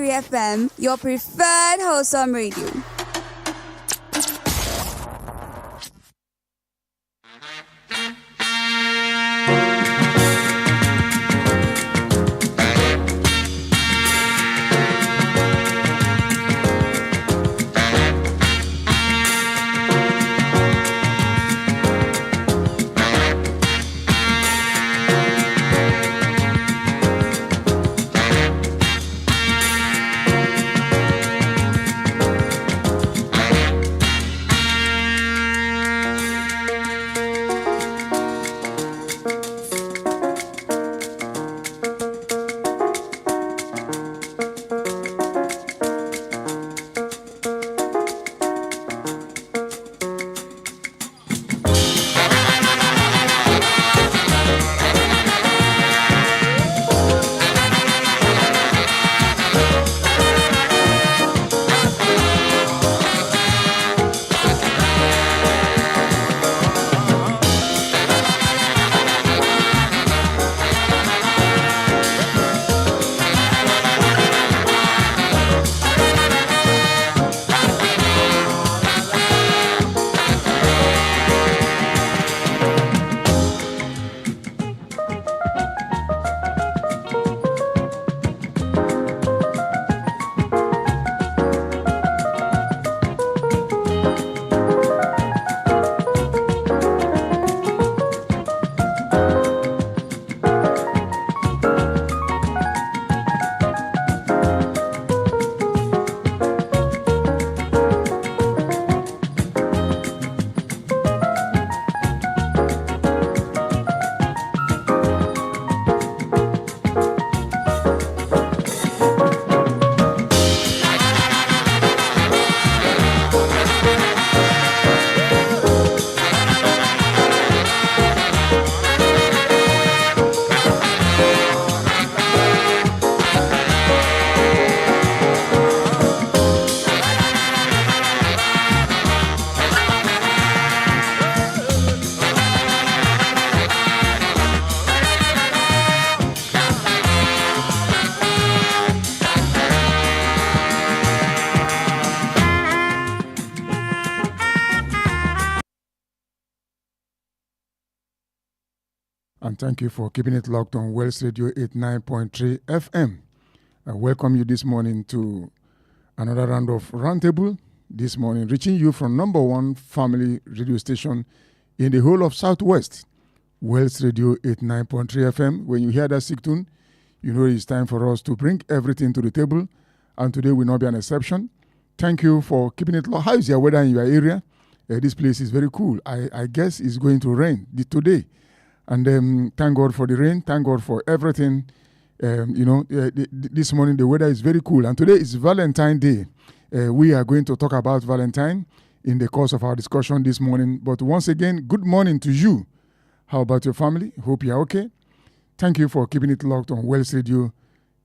FM, your preferred wholesome radio. And thank you for keeping it locked on Wells Radio 89.3 FM. I welcome you this morning to another round of Roundtable this morning, reaching you from number one family radio station in the whole of Southwest, Wells Radio 89.3 FM. When you hear that sick tune, you know it's time for us to bring everything to the table, and today will not be an exception. Thank you for keeping it locked. How is your weather in your area? This place is very cool. I guess it's going to rain today. And thank God for the rain. Thank God for everything. This morning the weather is very cool. And today is Valentine's Day. We are going to talk about Valentine in the course of our discussion this morning. But once again, good morning to you. How about your family? Hope you're okay. Thank you for keeping it locked on Wells Radio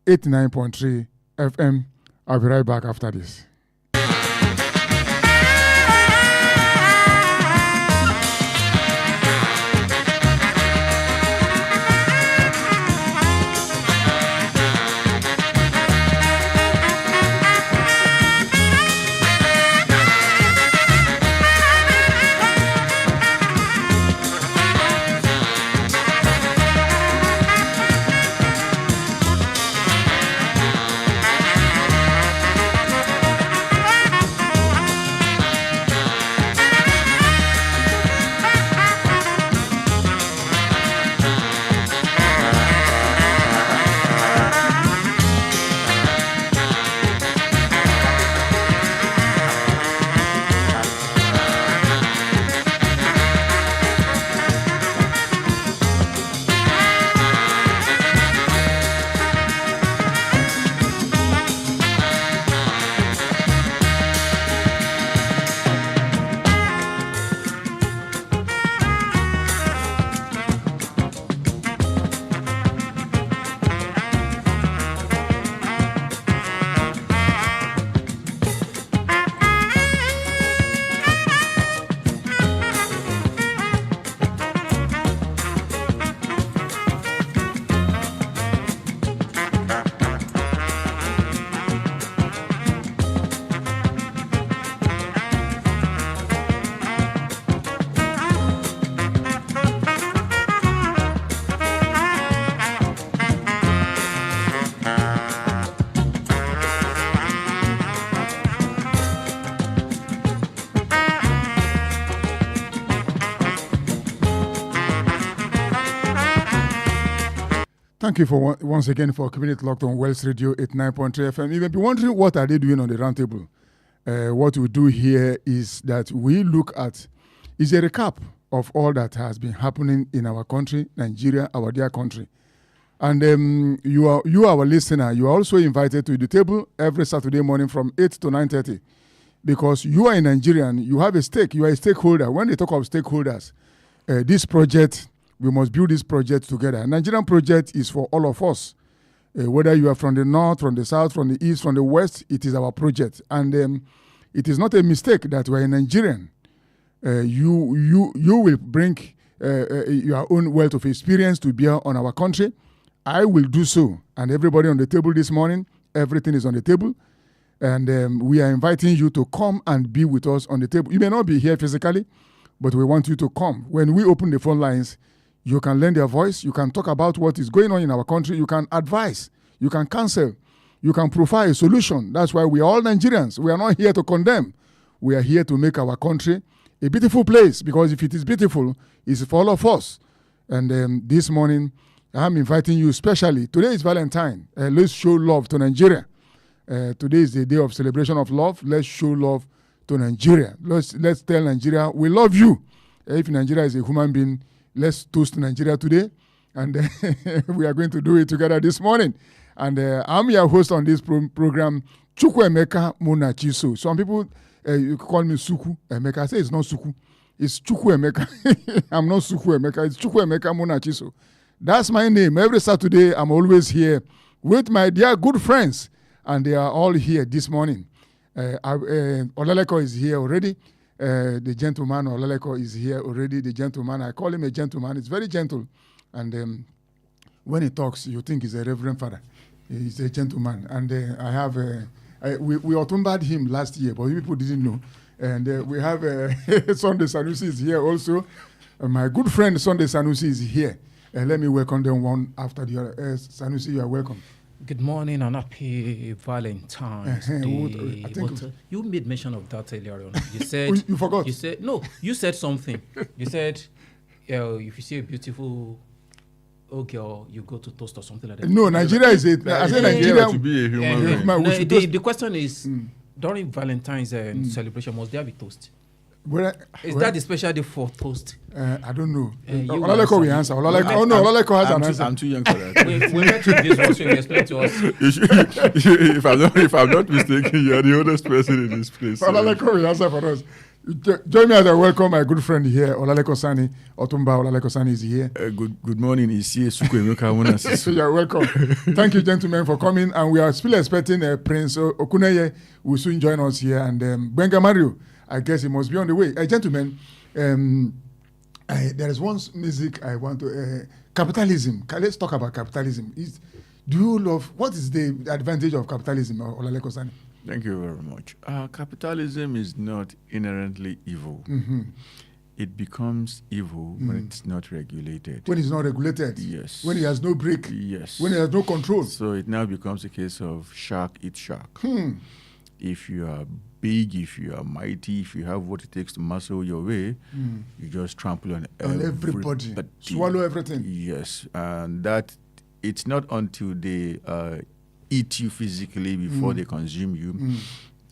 89.3 FM. I'll be right back after this. Thank you for once again for keeping it locked on Wells Radio 89.3 FM. You may be wondering what are they doing on the roundtable. What we do here is that we look at is a recap of all that has been happening in our country, Nigeria, our dear country. And you, our listener, you are also invited to the table every Saturday morning from 8 to 9:30. Because you are a Nigerian, you have a stake, you are a stakeholder. When they talk of stakeholders, this project, we must build this project together. A Nigerian project is for all of us. Whether you are from the north, from the south, from the east, from the west, it is our project. And it is not a mistake that we are a Nigerian. You will bring your own wealth of experience to bear on our country. I will do so. And everybody on the table this morning, everything is on the table. And we are inviting you to come and be with us on the table. You may not be here physically, but we want you to come. When we open the phone lines, you can lend your voice. You can talk about what is going on in our country. You can advise. You can counsel. You can provide a solution. That's why we are all Nigerians. We are not here to condemn. We are here to make our country a beautiful place, because if it is beautiful, it's for all of us. And this morning, I'm inviting you specially. Today is Valentine. Let's show love to Nigeria. Today is the day of celebration of love. Let's show love to Nigeria. Let's tell Nigeria we love you. If Nigeria is a human being, let's toast Nigeria today. And we are going to do it together this morning. And I'm your host on this program, Chukwuemeka Munachiso. Some people you call me Suku Emeka. I say it's not Suku. It's Chukwuemeka. I'm not Chukwuemeka. It's Chukwuemeka Munachiso. That's my name. Every Saturday, I'm always here with my dear good friends. And they are all here this morning. Olaleko is here already. The gentleman Olaleko is here already. The gentleman, I call him a gentleman. It's very gentle. And when he talks, you think he's a reverend father. He's a gentleman. And I have, we autumned him last year, but people didn't know. And we have Sunday Sanusi is here also. My good friend Sunday Sanusi is here. Let me welcome them one after the other. Sanusi, you are welcome. Good morning and happy Valentine's Day. You made mention of that earlier on. You said you forgot. You said no. You said something. You said if you see a beautiful girl, you go to toast or something like that. No, Nigeria is it. I said Nigeria to be a human being. The question is during Valentine's celebration, must there be toast? Is that the special day for toast? I don't know. Olaleko will answer. Olaleko has an answer. I'm too young for that. we met with this one, so you explain to us. if I'm not mistaken, you are the oldest person in this place. Olaleko will answer for us. Join me as I welcome my good friend here, Olaleko Sani. Otumba Olaleko Sani is here. Good morning. It's here, Chukwuemeka Munachiso. You're welcome. Thank you, gentlemen, for coming. And we are still expecting Prince Okuneye will soon join us here. And Benga Mario, I guess he must be on the way. Gentlemen, there is one music I want to... capitalism. Let's talk about capitalism. Do you love... What is the advantage of capitalism, Olaleko Sani? Thank you very much. Capitalism is not inherently evil. Mm-hmm. It becomes evil when it's not regulated. When it's not regulated? Yes. When it has no brake? Yes. When it has no control? So it now becomes a case of shark eat shark. If you are big, if you are mighty, if you have what it takes to muscle your way, you just trample on everybody. Swallow everything. Yes. And that it's not until they eat you physically before they consume you.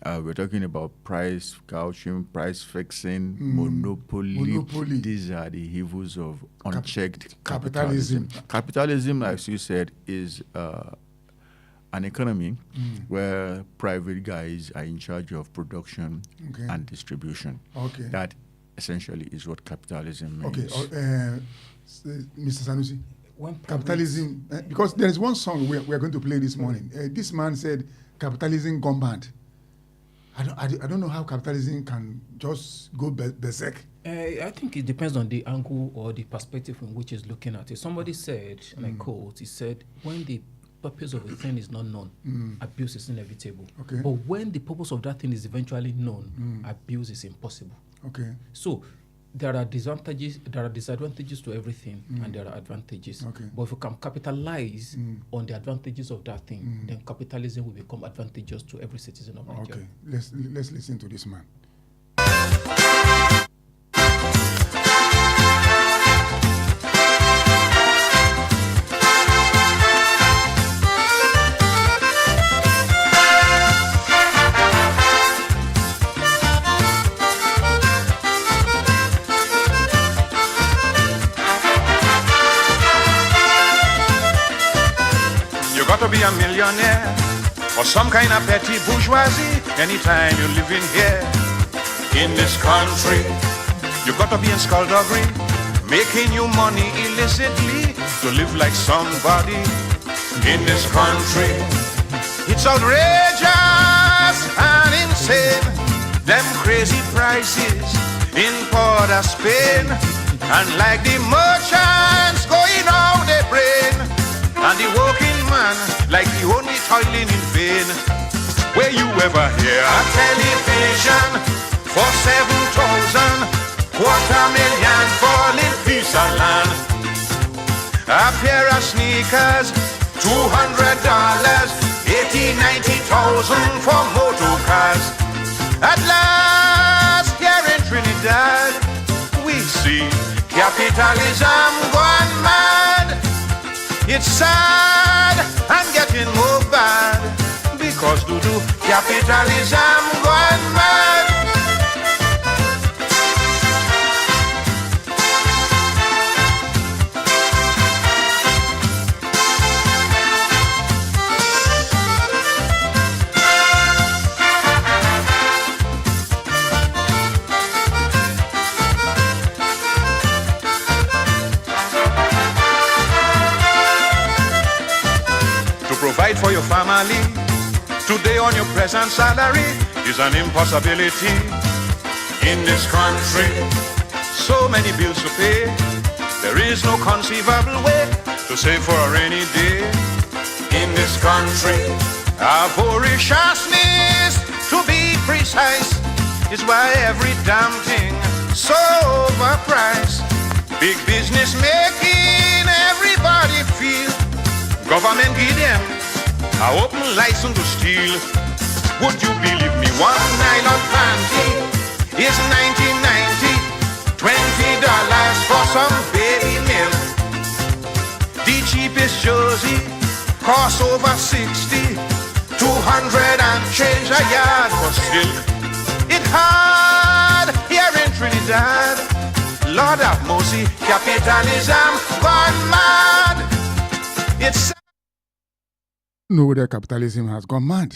We're talking about price gouging, price fixing, monopoly. These are the evils of unchecked capitalism. Capitalism, as you said, is an economy where private guys are in charge of production and distribution. Okay. That essentially is what capitalism means. Okay. Mr. Sanusi, capitalism, because there is one song we are going to play this morning. This man said, capitalism gone bad. I don't know how capitalism can just go berserk. I think it depends on the angle or the perspective from which he's looking at it. Somebody said, and I quote, he said, when the purpose of a thing is not known, abuse is inevitable. Okay. But when the purpose of that thing is eventually known, abuse is impossible. Okay. So there are disadvantages to everything, and there are advantages. Okay. But if you can capitalize on the advantages of that thing, then capitalism will become advantageous to every citizen of Nigeria. Okay, let's listen to this man. a millionaire or some kind of petty bourgeoisie anytime you're living here. In this country, you got to be in skullduggery, making you money illicitly to live like somebody. In this country, it's outrageous and insane. Them crazy prices in Port of Spain, and like the merchants going out their brain, and the working man like the only toiling in vain. Where you ever hear a television for 7,000, $250,000 for live piece of land? A pair of sneakers, $200, 80,000-90,000 for motor cars. At last, here in Trinidad, we see capitalism gone mad. It's sad and getting more bad, because capitalism gone mad. Provide for your family today on your present salary is an impossibility. In this country, so many bills to pay, there is no conceivable way to save for a rainy day. In this country, avariciousness, to be precise, is why every damn thing so overpriced. Big business making everybody feel government give them an open license to steal. Would you believe me? One nylon panty is $19.90, $20 for some baby milk. The cheapest jersey costs over $60, $200 and change a yard for silk. It's hard here in Trinidad. Lord have mercy, capitalism gone mad. It's know whether capitalism has gone mad,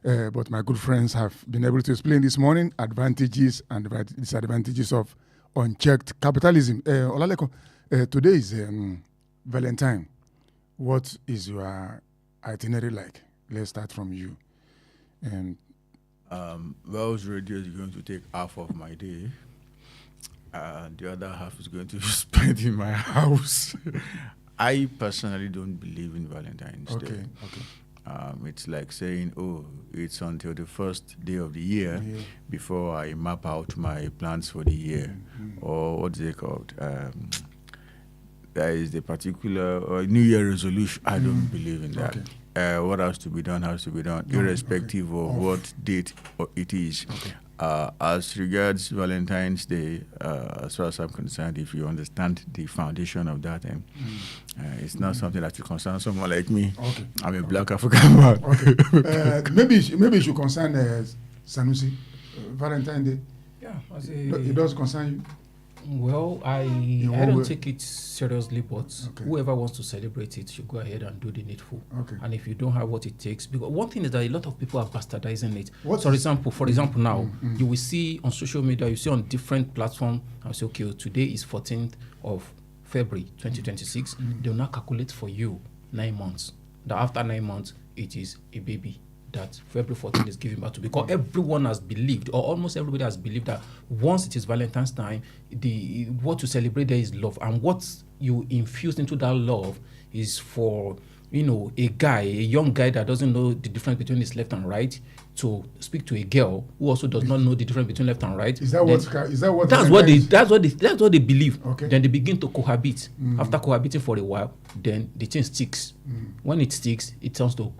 but my good friends have been able to explain this morning advantages and disadvantages of unchecked capitalism. Olaleko, today is Valentine. What is your itinerary like? Let's start from you. Wells Radio is going to take half of my day. The other half is going to be spent in my house. I personally don't believe in Valentine's Day. It's like saying, oh, it's until the first day of the year before I map out my plans for the year. Or what's it called? There is the particular New Year resolution. I don't believe in that. What has to be done has to be done, irrespective of what date it is. As regards Valentine's Day, as far as I'm concerned, if you understand the foundation of that, it's not something that will concern someone like me. I'm a black African man. Maybe it should concern Sanusi. Valentine's Day. Yeah, it does concern you. Well, I don't take it seriously, but whoever wants to celebrate it should go ahead and do the needful. And if you don't have what it takes, because one thing is that a lot of people are bastardizing it. For example, now you will see on social media, you see on different platforms, I say, okay, today is 14th of February 2026. They'll now calculate for you 9 months. That after 9 months, it is a baby that February 14th is giving birth to, because everyone has believed, or almost everybody has believed, that once it is Valentine's time, what to celebrate there is love, and what you infuse into that love is for a young guy that doesn't know the difference between his left and right to speak to a girl who also does not know the difference between left and right. That's what they believe. Then they begin to cohabit. After cohabiting for a while, then the thing sticks. When it sticks, it turns to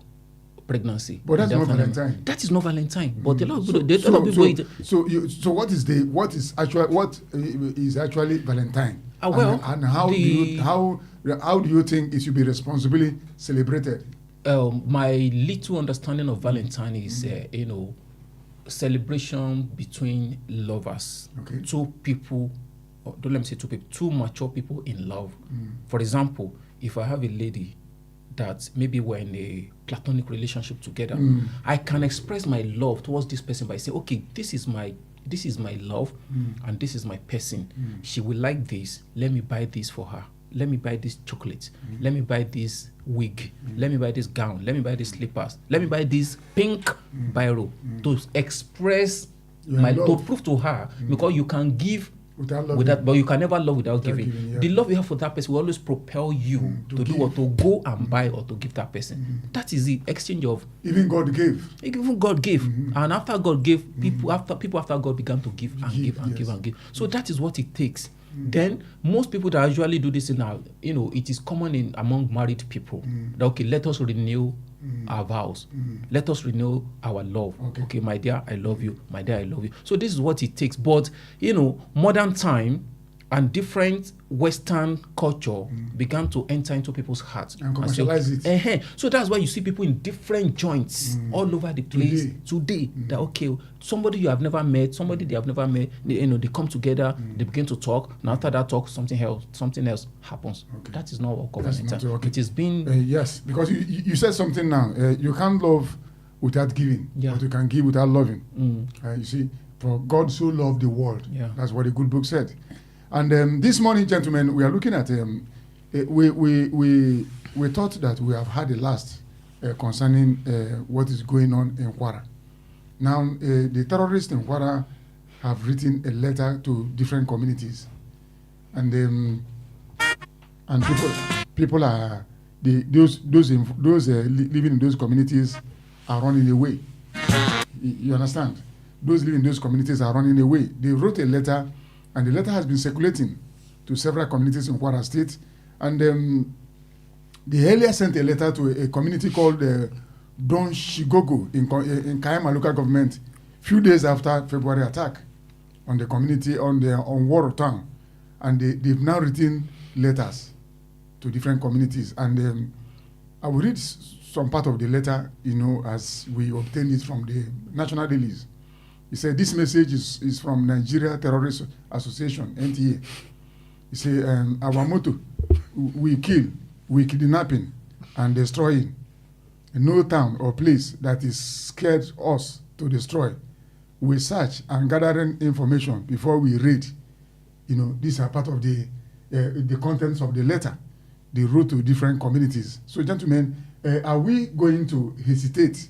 pregnancy. But that's not Valentine. That is not Valentine. But a lot of people. So what is actually Valentine? And how do you think it should be responsibly celebrated? My little understanding of Valentine is celebration between lovers. Two people, don't let me say two people, two mature people in love. For example, if I have a lady that maybe we're in a platonic relationship together, I can express my love towards this person by saying, okay, this is my love, and this is my person. She will like this. Let me buy this for her. Let me buy this chocolate. Let me buy this wig. Let me buy this gown. Let me buy these slippers. Let me buy this pink biro to express to prove to her, because you can give without, but you can never love without giving. The love you have for that person will always propel you to do what, to go and buy or to give that person. That is the exchange of. Even God gave. Even God gave, and after God gave, people after God began to give and give and give and give. So that is what it takes. Then most people that usually do this now, it is common among married people. That, okay, let us renew our vows. Let us renew our love. Okay, my dear, I love you. My dear, I love you. So this is what it takes. But modern time and different Western culture began to enter into people's hearts and commercialize it. So that's why you see people in different joints all over the place today. That, okay, somebody you have never met, somebody they have never met, they come together, they begin to talk, and after that talk, something else happens. That is not what government. It is being yes, because you said something now. You can't love without giving, but you can give without loving. You see, for God so loved the world. That's what a good book said. And this morning, gentlemen, we are looking at we thought that we have had a last concerning what is going on in Kwara. Now, the terrorists in Kwara have written a letter to different communities, and people are those living in those communities are running away. You understand? Those living in those communities are running away. They wrote a letter. And the letter has been circulating to several communities in Kwara State. And they earlier sent a letter to a community called Don Shigogo in Kayama local government, few days after February attack on the community on Waro town. And they've now written letters to different communities. And I will read some part of the letter, as we obtained it from the national dailies. He said, this message is from Nigeria Terrorist Association, NTA. He said, our motto, we kill, we kidnapping and destroying. No town or place that is scared us to destroy. We search and gathering information before we read. These are part of the contents of the letter they wrote to different communities. So, gentlemen, are we going to hesitate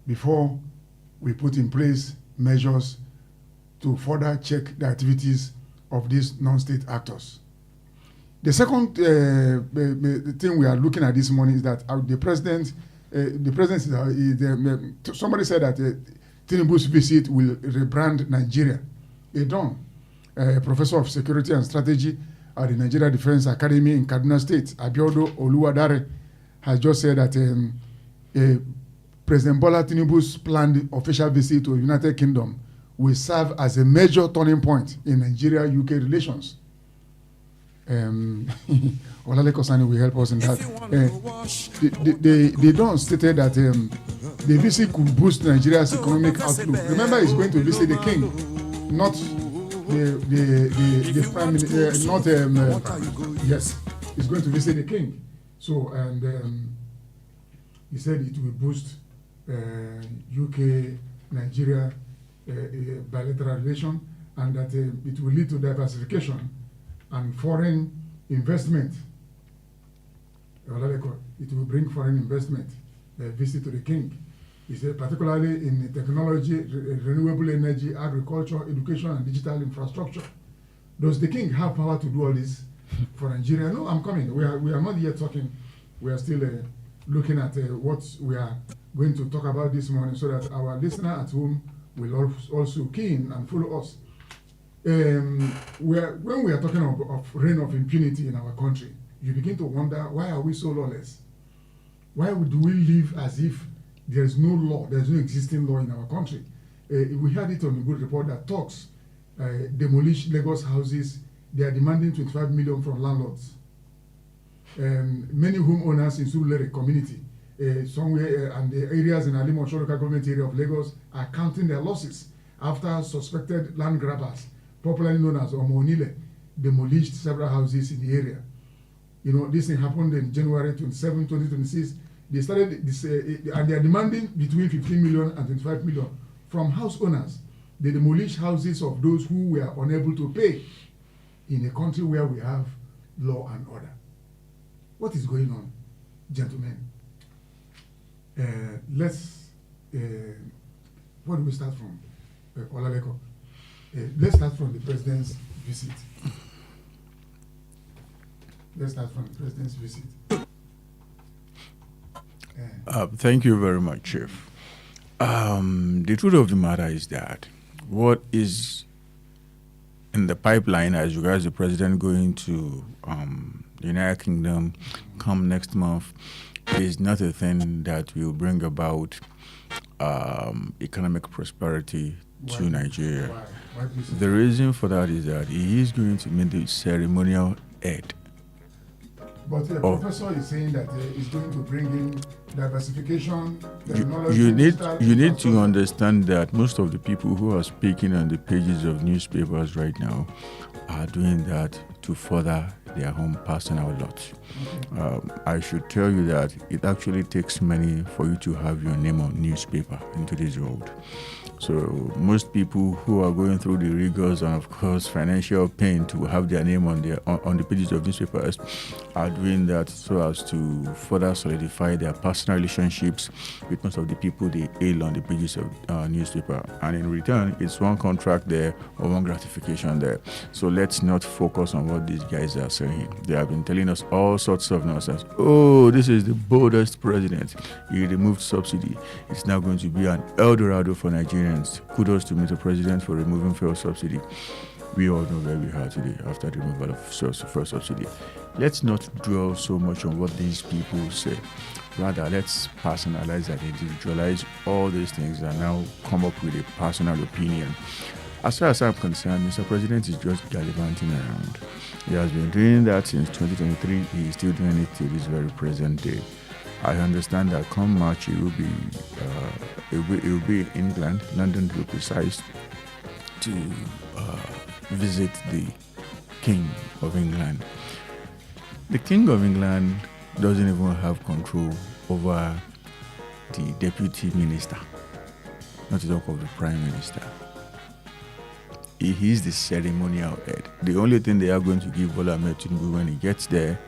before we put in place measures to further check the activities of these non-state actors? The second thing we are looking at this morning is that the president somebody said that Tinubu's visit will rebrand Nigeria. A professor of security and strategy at the Nigeria Defense Academy in Kaduna State, Abiodo Oluwadare, has just said that President Bola Tinubu's planned official visit to the United Kingdom will serve as a major turning point in Nigeria-UK relations. Olale Kosani will help us in that. They don't stated that the visit could boost Nigeria's economic outlook. Remember, he's going to visit the king, not the prime minister. Yes, he's going to visit the king. So, and he said it will boost UK-Nigeria bilateral relation, and that it will lead to diversification and foreign investment. It will bring foreign investment, visit to the king. He said, particularly in technology, renewable energy, agriculture, education, and digital infrastructure. Does the king have power to do all this for Nigeria? No, I'm coming. We are not yet talking. We are still looking at what we are going to talk about this morning, so that our listener at home will also key in and follow us. When we are talking of reign of impunity in our country, you begin to wonder, why are we so lawless? Why do we live as if there is no law, there is no existing law in our country? We had it on a good report that talks demolish Lagos houses. They are demanding 25 million from landlords. Many homeowners in Surulere community, somewhere and the areas in Alimosho local government area of Lagos, are counting their losses after suspected land grabbers, popularly known as Omonile, demolished several houses in the area. this thing happened in January 27, 2026. They started this, and they are demanding between 15 million and 25 million from house owners. They demolish houses of those who were unable to pay in a country where we have law and order. What is going on, gentlemen? Let's, where do we start from? Olaleko. Let's start from the president's visit. Thank you very much, Chief. The truth of the matter is that what is in the pipeline as regards the president going to the United Kingdom come next month is not a thing that will bring about economic prosperity to Nigeria. Why The reason for that is that he is going to meet the ceremonial head. But the professor is saying that he's going to bring in diversification. You need to understand that most of the people who are speaking on the pages of newspapers right now are doing that to further their own personal lot. Okay. I should tell you that it actually takes money for you to have your name on newspaper in today's world. So most people who are going through the rigors and of course financial pain to have their name on the pages of newspapers are doing that so as to further solidify their personal relationships with most of the people they hail on the pages of newspaper. And in return, it's one contract there or one gratification there. So let's not focus on what these guys are saying. They have been telling us all sorts of nonsense. Oh, this is the boldest president. He removed subsidy. It's now going to be an El Dorado for Nigerians. Kudos to Mr. President for removing fuel subsidy. We all know where we are today after the removal of fuel subsidy. Let's not dwell so much on what these people say. Rather, let's personalize and individualize all these things and now come up with a personal opinion. As far as I'm concerned, Mr. President is just gallivanting around. He has been doing that since 2023. He is still doing it till this very present day. I understand that come March it will be in England, London to be precise, to visit the King of England. The King of England doesn't even have control over the deputy minister, not to talk of the prime minister. He is the ceremonial head. The only thing they are going to give Bola Ahmed Tinubu when he gets there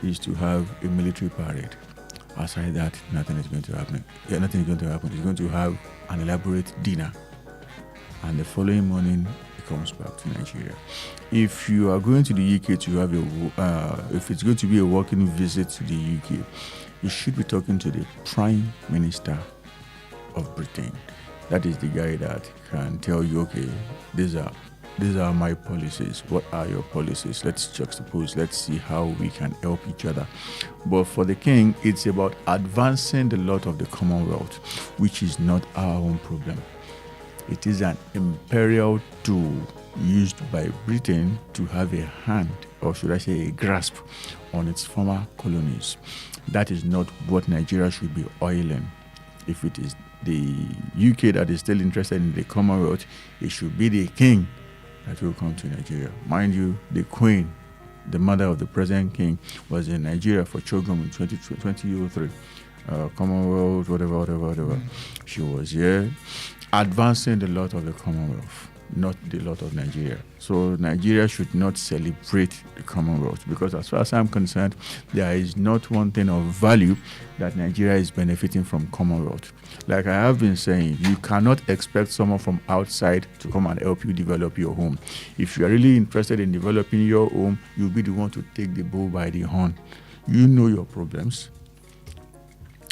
is to have a military parade. Aside that, nothing is going to happen. Yeah, nothing is going to happen. He's going to have an elaborate dinner, and the following morning he comes back to Nigeria. If you are going to the UK to have if it's going to be a working visit to the UK, you should be talking to the Prime Minister of Britain. That is the guy that can tell you, okay, these are my policies. What are your policies? Let's juxtapose. Let's see how we can help each other. But for the king, it's about advancing the lot of the Commonwealth, which is not our own problem. It is an imperial tool used by Britain to have a hand, or should I say a grasp, on its former colonies. That is not what Nigeria should be oiling. If it is the UK that is still interested in the Commonwealth, it should be the king that will come to Nigeria. Mind you, the Queen, the mother of the present king, was in Nigeria for Chogum in 2003. Commonwealth, whatever. She was here advancing the lot of the Commonwealth, not the lot of Nigeria. So Nigeria should not celebrate the Commonwealth, because as far as I'm concerned, there is not one thing of value that Nigeria is benefiting from Commonwealth. Like I have been saying, you cannot expect someone from outside to come and help you develop your home. If you are really interested in developing your home, you'll be the one to take the bull by the horn. You know your problems.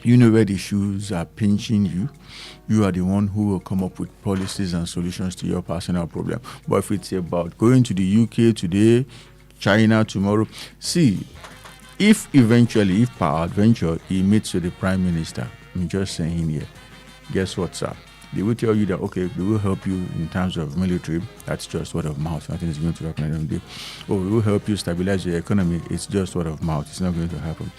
You know where the shoes are pinching you. You are the one who will come up with policies and solutions to your personal problem. But if it's about going to the UK today, China tomorrow, see, if eventually, if per adventure, he meets with the Prime Minister, I'm just saying here, guess what, sir? They will tell you that, okay, we will help you in terms of military. That's just word of mouth. Nothing is going to happen at the end of the day. Or we will help you stabilize your economy. It's just word of mouth. It's not going to happen.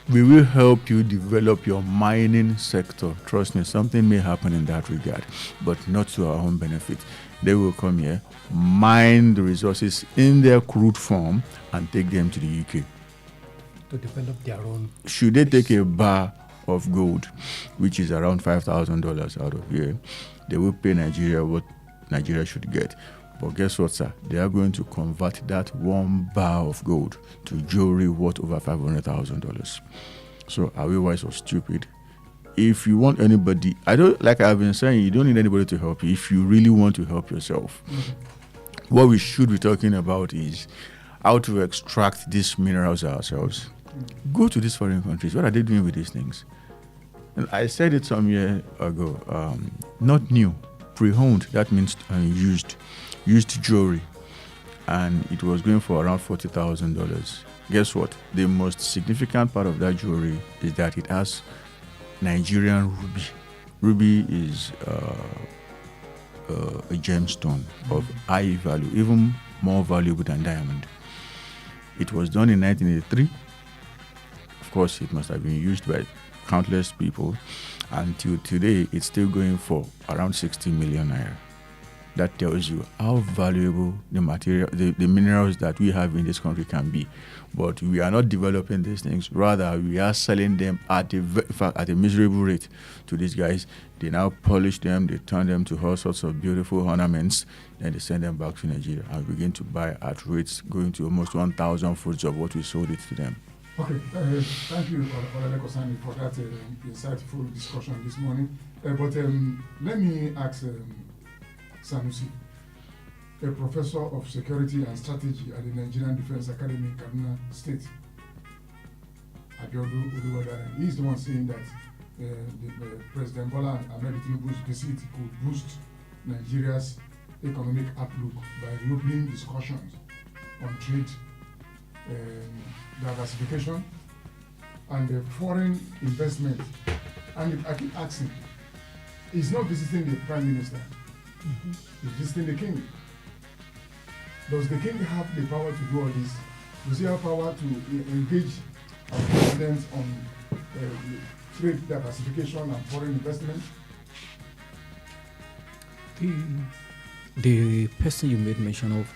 We will help you develop your mining sector. Trust me, something may happen in that regard, but not to our own benefit. They will come here, mine the resources in their crude form, and take them to the UK. to develop their own. Should they take a bar of gold, which is around $5,000 out of here, they will pay Nigeria what Nigeria should get. But guess what, sir? They are going to convert that one bar of gold to jewelry worth over $500,000. So are we wise or stupid? If you want anybody, like I've been saying, you don't need anybody to help you if you really want to help yourself. What we should be talking about is how to extract these minerals ourselves. Go to these foreign countries. What are they doing with these things? And I said it some year ago. Not new, pre-owned. That means used jewelry, and it was going for around $40,000. Guess what? The most significant part of that jewelry is that it has Nigerian ruby. Ruby is a gemstone of high value, even more valuable than diamond. It was done in 1983. Of course, it must have been used by countless people. Until today, it's still going for around 60 million naira. That tells you how valuable the material, the minerals that we have in this country can be. But we are not developing these things. Rather, we are selling them at a miserable rate to these guys. They now polish them, they turn them to all sorts of beautiful ornaments, then they send them back to Nigeria and begin to buy at rates going to almost 1,000 folds of what we sold it to them. Okay, thank you, Olale Kosani, for that insightful discussion this morning. But let me ask Sanusi, a professor of security and strategy at the Nigerian Defense Academy in Kaduna State, Abiodun Oluwadare. He's the one saying that President Bola Ahmed Tinubu's visit could boost Nigeria's economic outlook by reopening discussions on trade diversification and foreign investment. And I keep asking, he's not visiting the Prime Minister. He's visiting the king. Does the king have the power to do all this? Does he have power to engage our president on trade diversification and foreign investment? The person you made mention of,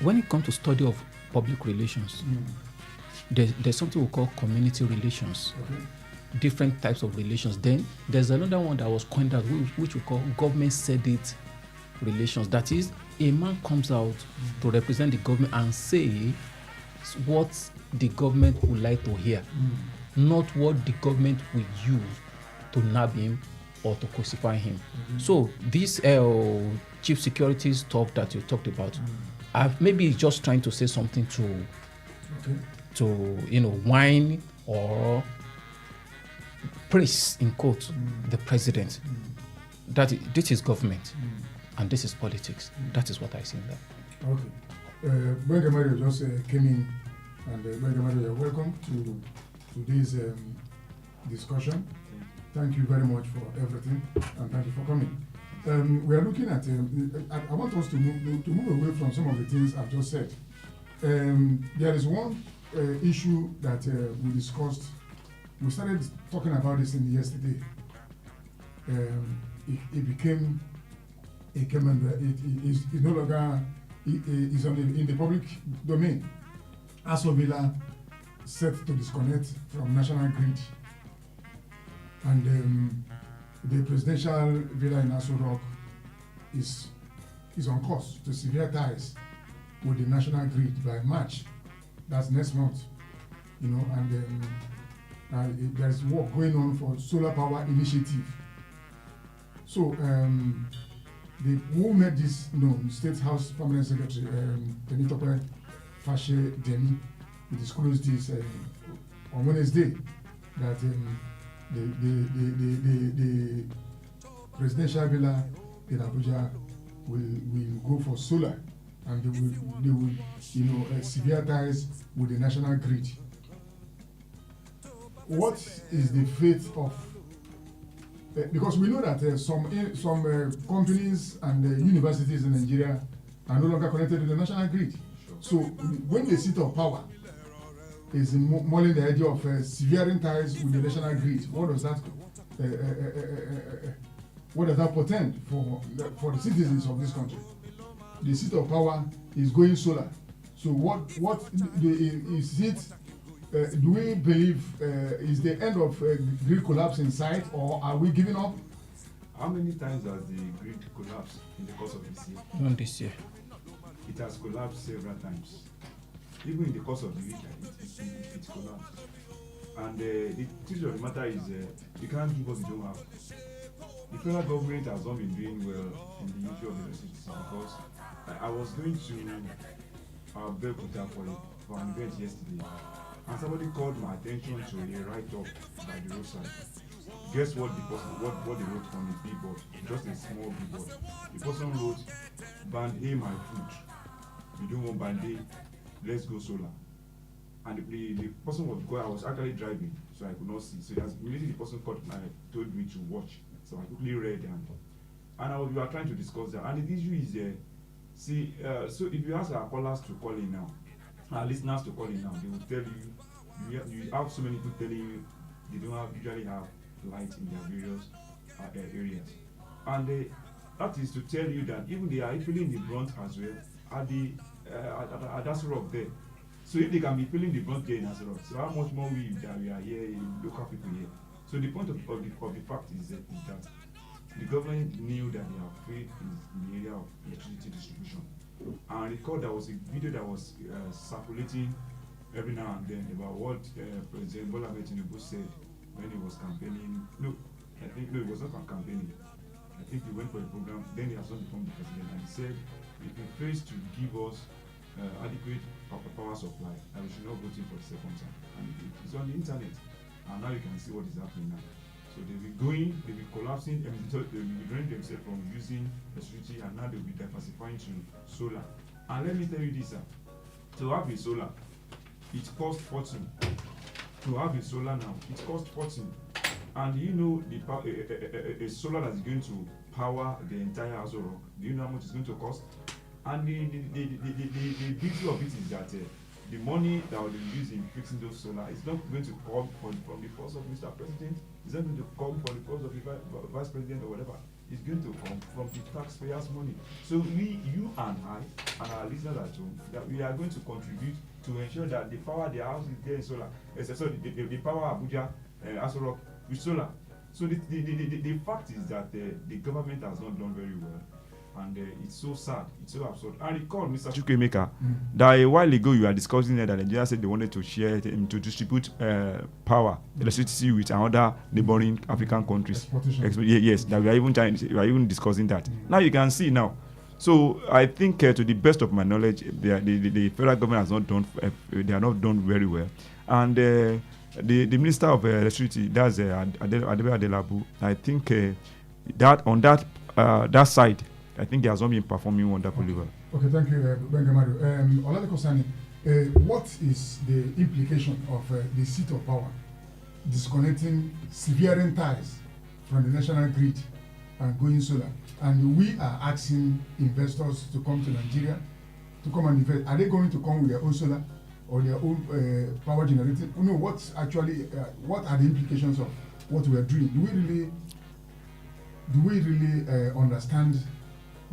when it comes to study of public relations, there's something we call community relations. Okay. Different types of relations. Then there's another one that was coined out, which we call government said it relations. That is, a man comes out to represent the government and say what the government would like to hear, not what the government will use to nab him or to crucify him. So this chief security stuff that you talked about, maybe just trying to say something to whine or praise, in quotes, the president. This is government and this is politics. That is what I see in that. Okay. Benga just came in, and Benga, you're welcome to this discussion. Thank you very much for everything, and thank you for coming. We are looking at, I want us to move away from some of the things I've just said. There is one issue that we discussed. We started talking about this yesterday. It became it is no longer is in the public domain. Aso Villa set to disconnect from national grid, and the presidential villa in Aso Rock is on course to severe ties with the national grid by March. That's next month, and there's work going on for solar power initiative. So who made this known? State House Permanent Secretary Temitope Fashe Deni disclosed this on Wednesday that the presidential villa in Abuja will go for solar, and they will severe ties with the national grid. What is the fate of? Because we know that some companies and universities in Nigeria are no longer connected to the national grid. So when the seat of power is mulling the idea of severing ties with the national grid, what does that portend for the citizens of this country? The seat of power is going solar. So what is it do we believe is the end of grid collapse in sight, or are we giving up? How many times has the grid collapsed in the course of this year? Not this year. It has collapsed several times. Even in the course of the week, it collapsed. And the truth of the matter is, you can't give what you don't have. The federal government has not been doing well in the issue of electricity because I was going to Belkuta for an event yesterday, and somebody called my attention to a write-up by the roadside. Guess what the person what they wrote on the billboard? Just a small billboard. The person wrote, "Band A my food. We don't want Band A. Let's go solar." And the person was going. I was actually driving, so I could not see. So immediately the person told me to watch. So I quickly read we were trying to discuss that. And the issue is, so if you ask our callers to call in now, our listeners to call in now, they will tell you have so many people telling you they don't usually have light in their various areas, and that is to tell you that even they are feeling the brunt as well at that sort of there. So if they can be feeling the brunt there in Azorok, so how much more we are here, local people here. So the point of the fact is that the government knew that they have failed in the area of electricity distribution. And I recall there was a video that was circulating every now and then about what President Bola Ahmed Tinubu said when he was campaigning. No, it was not campaigning. I think he went for a program, then he has not become the president, and he said if he fails to give us adequate power supply, and we should not vote him for the second time. And it's on the internet. And now you can see what is happening now. So they'll be collapsing, they'll be draining themselves from using electricity, and now they'll be diversifying to solar. And let me tell you this, to have a solar, it costs fortune. To have a solar now, it costs fortune. And you know a solar that is going to power the entire house of rock, do you know how much it's going to cost? And the beauty of it is that the money that will be used in fixing those solar is not going to come from the purse of Mr. President. It's not going to come from the purse of the Vice President or whatever. It's going to come from the taxpayers' money. So you and I, and our listeners at home, that we are going to contribute to ensure that the power the house is there in solar. So the power Abuja, Azorok with solar. So the fact is that the government has not done very well. And it's so sad, it's so absurd. I recall Mr. Chukwuemeka that a while ago you were discussing that Nigeria said they wanted to share to distribute electricity with another neighboring African countries. Yes, that we are even discussing that. Now you can see now. So I think to the best of my knowledge, the federal government has not done. They are not done very well. And the Minister of Electricity, that's Adebe Adelabu. I think that on that side, I think he has not been performing wonderfully well. Okay, thank you, Bengamadu. Oladeko Sani, what is the implication of the seat of power disconnecting, severing ties from the national grid and going solar? And we are asking investors to come to Nigeria to come and invest. Are they going to come with their own solar or their own power generating? You know, what are the implications of what we are doing? Do we really understand?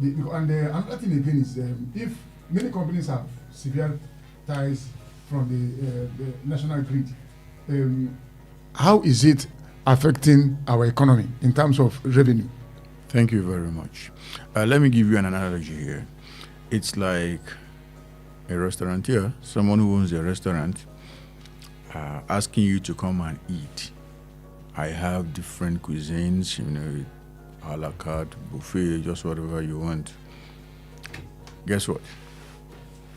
Another thing again is if many companies have severe ties from the national grid, how is it affecting our economy in terms of revenue? Thank you very much. Let me give you an analogy here. It's like a restaurateur, someone who owns a restaurant, asking you to come and eat. I have different cuisines, a la carte, buffet, just whatever you want. Guess what?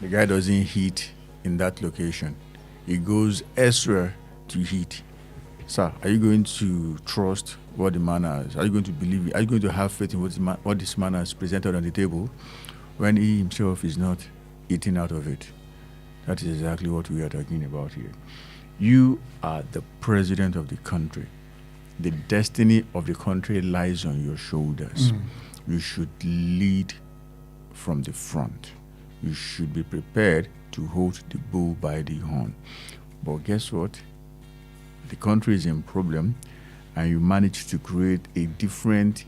The guy doesn't eat in that location. He goes elsewhere to eat. Sir, are you going to trust what the man has? Are you going to believe it? Are you going to have faith in what this man has presented on the table when he himself is not eating out of it? That is exactly what we are talking about here. You are the president of the country. The destiny of the country lies on your shoulders. You should lead from the front. You should be prepared to hold the bull by the horn. But guess what? The country is in problem, and you managed to create a different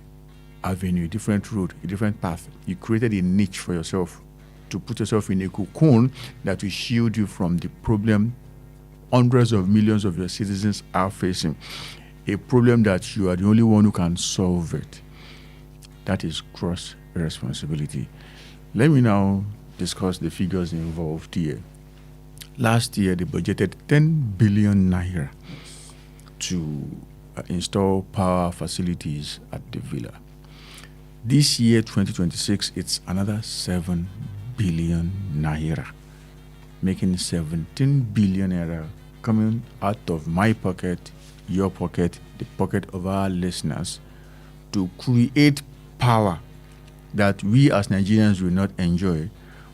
avenue, a different road, a different path. You created a niche for yourself to put yourself in a cocoon that will shield you from the problem hundreds of millions of your citizens are facing. A problem that you are the only one who can solve it. That is gross irresponsibility. Let me now discuss the figures involved here. Last year, they budgeted 10 billion naira to install power facilities at the villa. This year, 2026, it's another 7 billion naira, making 17 billion naira coming out of my pocket, your pocket, the pocket of our listeners, to create power that we as Nigerians will not enjoy,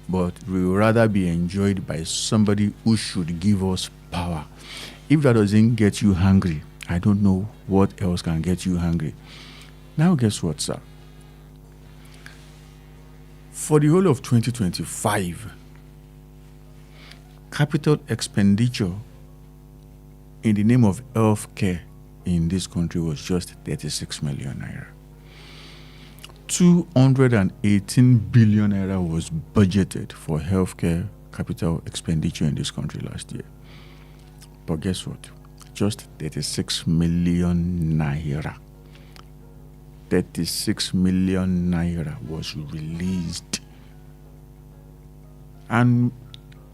but will rather be enjoyed by somebody who should give us power. If that doesn't get you hungry, I don't know what else can get you hungry. Now guess what, sir? For the whole of 2025, capital expenditure in the name of health care in this country was just 36 million naira. 218 billion naira was budgeted for healthcare capital expenditure in this country last year. But guess what? Just 36 million naira. 36 million naira was released. And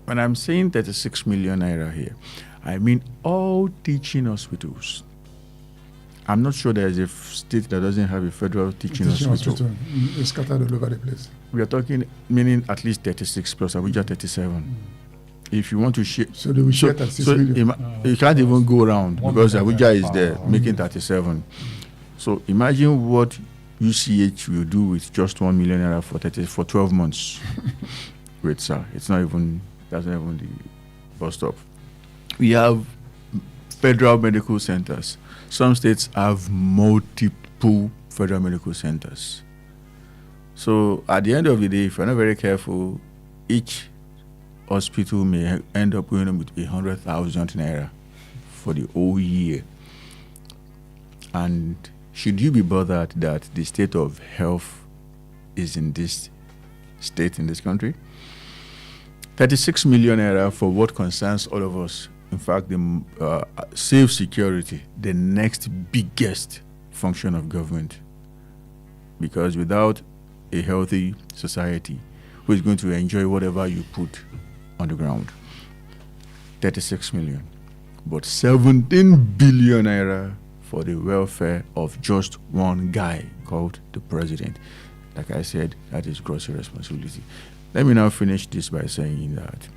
when I'm saying 36 million naira here, I mean all teaching hospitals. I'm not sure there is a state that doesn't have a federal teaching hospital. It's scattered all over the place. We are talking, meaning at least 36 plus Abuja 37. If you want to share, so they will share 36 million. You can't even go around because Abuja is there making 37. So imagine what UCH will do with just 1 million naira for 12 months. Wait, sir, that's not even the bus stop. We have federal medical centers. Some states have multiple federal medical centers. So at the end of the day, if you're not very careful, each hospital may end up going with 100,000 naira for the whole year. And should you be bothered that the state of health is in this state, in this country? 36 million naira for what concerns all of us. In fact, the safe security, the next biggest function of government. Because without a healthy society, who is going to enjoy whatever you put on the ground? 36 million. But 17 billion naira for the welfare of just one guy called the president. Like I said, that is gross irresponsibility. Let me now finish this by saying that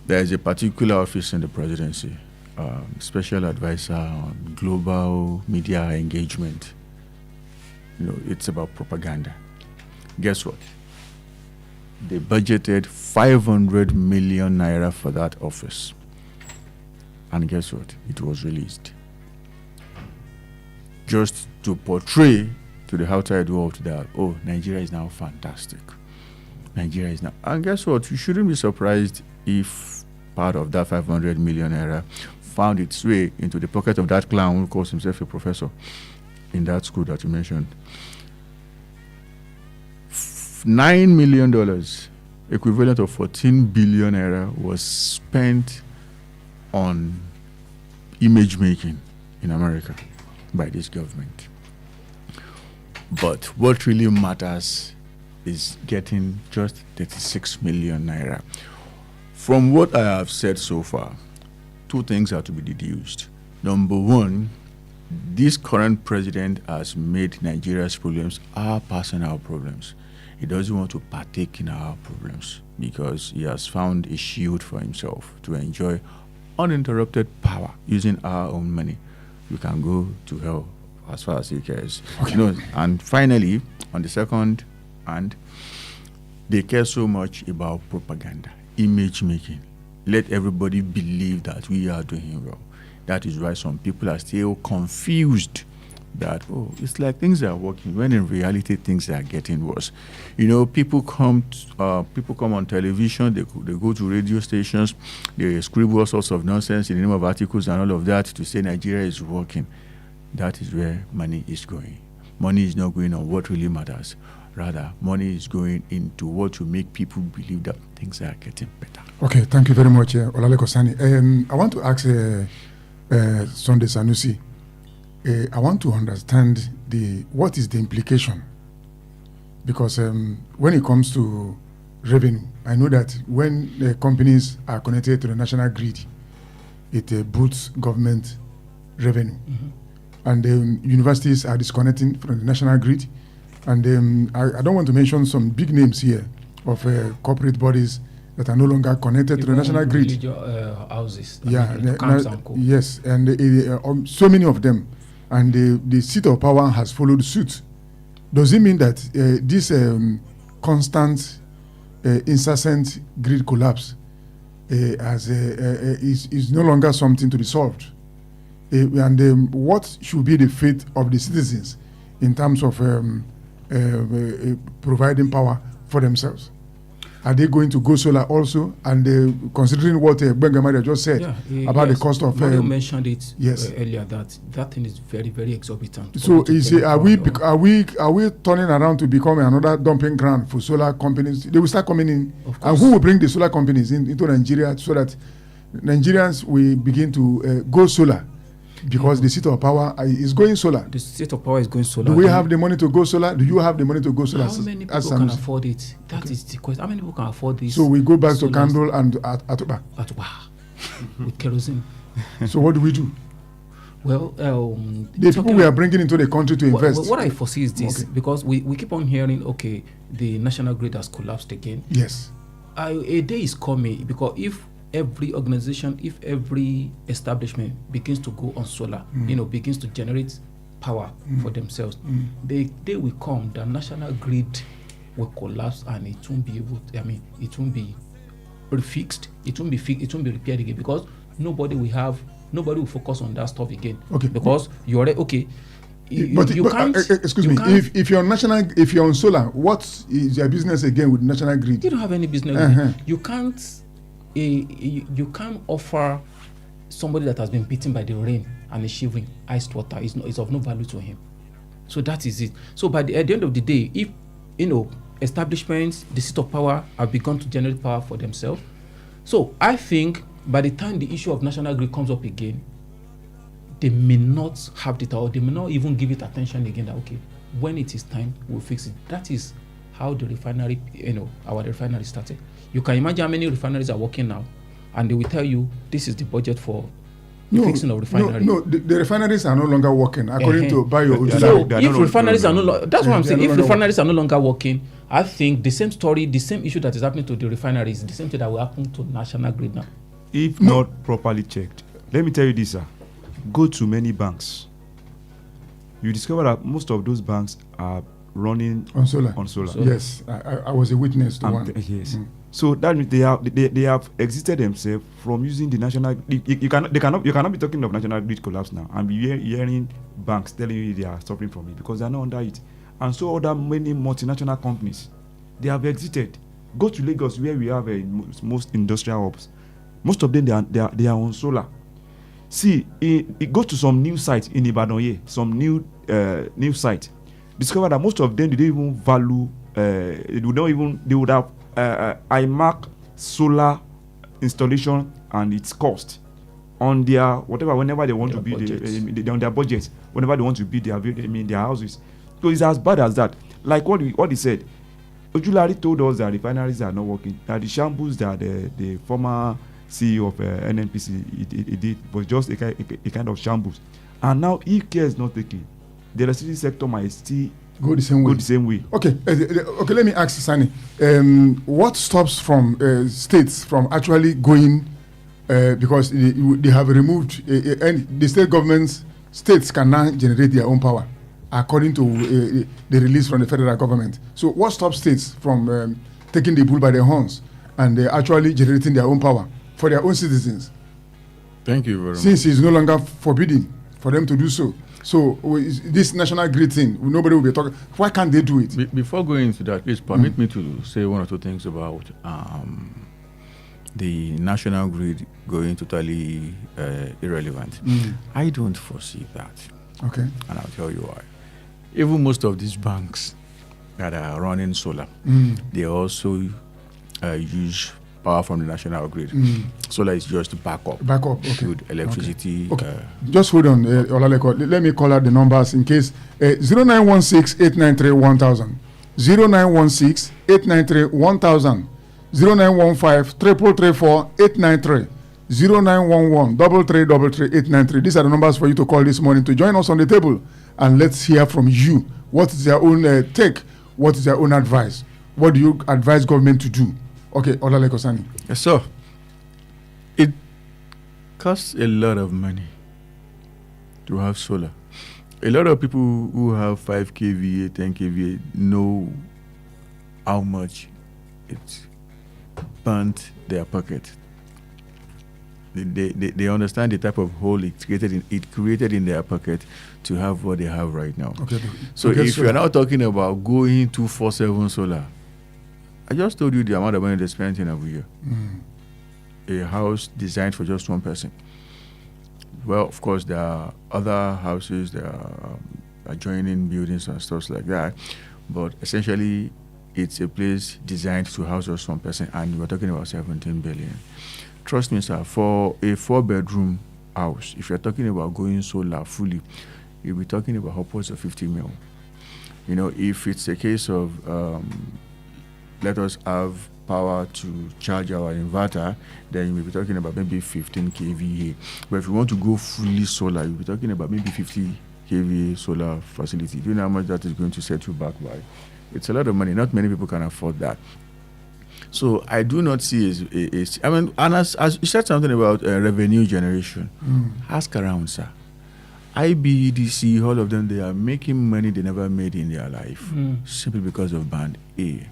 there is a particular office in the presidency, special advisor on global media engagement. It's about propaganda. Guess what? They budgeted 500 million naira for that office. And guess what? It was released. Just to portray to the outside world that, Nigeria is now fantastic. Nigeria is now. And guess what? You shouldn't be surprised if part of that 500 million naira found its way into the pocket of that clown who calls himself a professor in that school that you mentioned. $9 million, equivalent of 14 billion naira, was spent on image making in America by this government. But what really matters is getting just 36 million naira. From what I have said so far, two things are to be deduced. Number one, this current president has made Nigeria's problems our personal problems. He doesn't want to partake in our problems because he has found a shield for himself to enjoy uninterrupted power using our own money. We can go to hell as far as he cares. Okay. And finally, on the second hand, they care so much about propaganda, image making. Let everybody believe that we are doing well. That is why some people are still confused that, it's like things are working, when in reality things are getting worse. People come on television, they go to radio stations, they scribble all sorts of nonsense in the name of articles and all of that to say Nigeria is working. That is where money is going. Money is not going on what really matters. Rather, money is going into what will make people believe that things are getting better. Okay, thank you very much, Olaleko Sani. I want to ask Sunday Sanusi. I want to understand what is the implication, because when it comes to revenue, I know that when companies are connected to the national grid, it boosts government revenue, and universities are disconnecting from the national grid, and I don't want to mention some big names here of corporate bodies that are no longer connected to the national grid. Houses. Yes, and so many of them, and the seat of power has followed suit. Does it mean that this constant, incessant grid collapse is no longer something to be solved? And what should be the fate of the citizens in terms of providing power for themselves? Are they going to go solar also? And considering what Bengamari just said about the cost of... Mario mentioned it earlier, that thing is very, very exorbitant. So are we turning around to become another dumping ground for solar companies? They will start coming in. And who will bring the solar companies into Nigeria so that Nigerians will begin to go solar? Because the seat of power is going solar. The seat of power is going solar. Do we have the money to go solar? Do you have the money to go solar? How many people can afford it? That is the question. How many people can afford this? So we go back to candle and atuba. With kerosene. So what do we do? Well, the people we are bringing into the country to invest. What I foresee is this, because we keep on hearing, okay, the national grid has collapsed again. Yes. A day is coming, because if every organization, if every establishment begins to go on solar, begins to generate power for themselves, the day will come, the national grid will collapse and it won't be able to, it won't be refixed, it won't be repaired again, because nobody will focus on that stuff again. Okay. Because you're already, okay. You can't. Excuse me. If you're on solar, what is your business again with national grid? You don't have any business. You can't. You can't offer somebody that has been beaten by the rain and is shivering iced water. It's of no value to him. So that is it. So at the end of the day, if establishments, the seat of power have begun to generate power for themselves, so I think by the time the issue of national grid comes up again, they may not have it, or they may not even give it attention again. That okay, when it is time, we'll fix it. That is how the refinery, our refinery started. You can imagine how many refineries are working now, and they will tell you this is the budget for fixing of refinery. No, the refineries are no longer working according to Bayo. So if refineries are no longer, that's what I'm saying. If refineries are no longer working, I think the same story, the same issue that is happening to the refineries, the same thing that will happen to national grid now. If not properly checked, let me tell you this, sir. Go to many banks. You discover that most of those banks are running on solar. Yes, I was a witness to one. Yes. So that means they have exited themselves from using the national. You cannot be talking of national grid collapse now and be hearing banks telling you they are suffering from it because they are not under it. And so other many multinational companies, they have exited. Go to Lagos where we have most industrial hubs. Most of them they are on solar. See, go to some new sites in Ibadan here, some new site. Discover that most of them they don't even value. They would have IMAC solar installation and its cost on their whatever whenever they want to build on their budget whenever they want to build their houses. So it's as bad as that. Like what he said, Ojulari told us that refineries are not working. That the shambles that the former CEO of NNPC he did was just a kind of shambles. And now if care is not taken, the electricity sector might still go the same way. Okay, let me ask Sani. What stops from states from actually going because they have removed and the state governments, states can now generate their own power according to the release from the federal government. So what stops states from taking the bull by the horns and actually generating their own power for their own citizens? Thank you very much. Since it's no longer forbidden for them to do so. So this national grid thing, nobody will be talking. Why can't they do it? Before going into that, please permit me to say one or two things about the national grid going totally irrelevant. I don't foresee that. Okay. And I'll tell you why. Even most of these banks that are running solar. They also use power from the national grid. Solar is just backup. Backup, okay. Should electricity. Okay. Just hold on, Olaleko. Let me call out the numbers in case. 0916-893-1000. 0916-893-1000. 0915-334-893. 0911-333-893. These are the numbers for you to call this morning to join us on the table, and let's hear from you. What is your own take? What is your own advice? What do you advise government to do? Okay, Olaleko Sani. Yes, sir. It costs a lot of money to have solar. A lot of people who have 5 kVA, 10 kVA know how much it burnt their pocket. They understand the type of hole it created in their pocket to have what they have right now. Okay. So if you're now talking about going 24/7 solar, I just told you the amount of money they spent in every year. A house designed for just one person. Well, of course, there are other houses, there are adjoining buildings and stuff like that. But essentially, it's a place designed to house just one person, and we're talking about 17 billion. Trust me, sir, for a 4-bedroom house, if you're talking about going solar fully, you'll be talking about upwards of 50 mil. You know, if it's a case of let us have power to charge our inverter, then we'll be talking about maybe 15 kVA. But if you want to go fully solar, you'll be talking about maybe 50 kVA solar facility. Do you know how much that is going to set you back by? It's a lot of money. Not many people can afford that. So I do not see I mean, and as you said something about revenue generation, ask around, sir. IBEDC, all of them, they are making money they never made in their life simply because of Band A.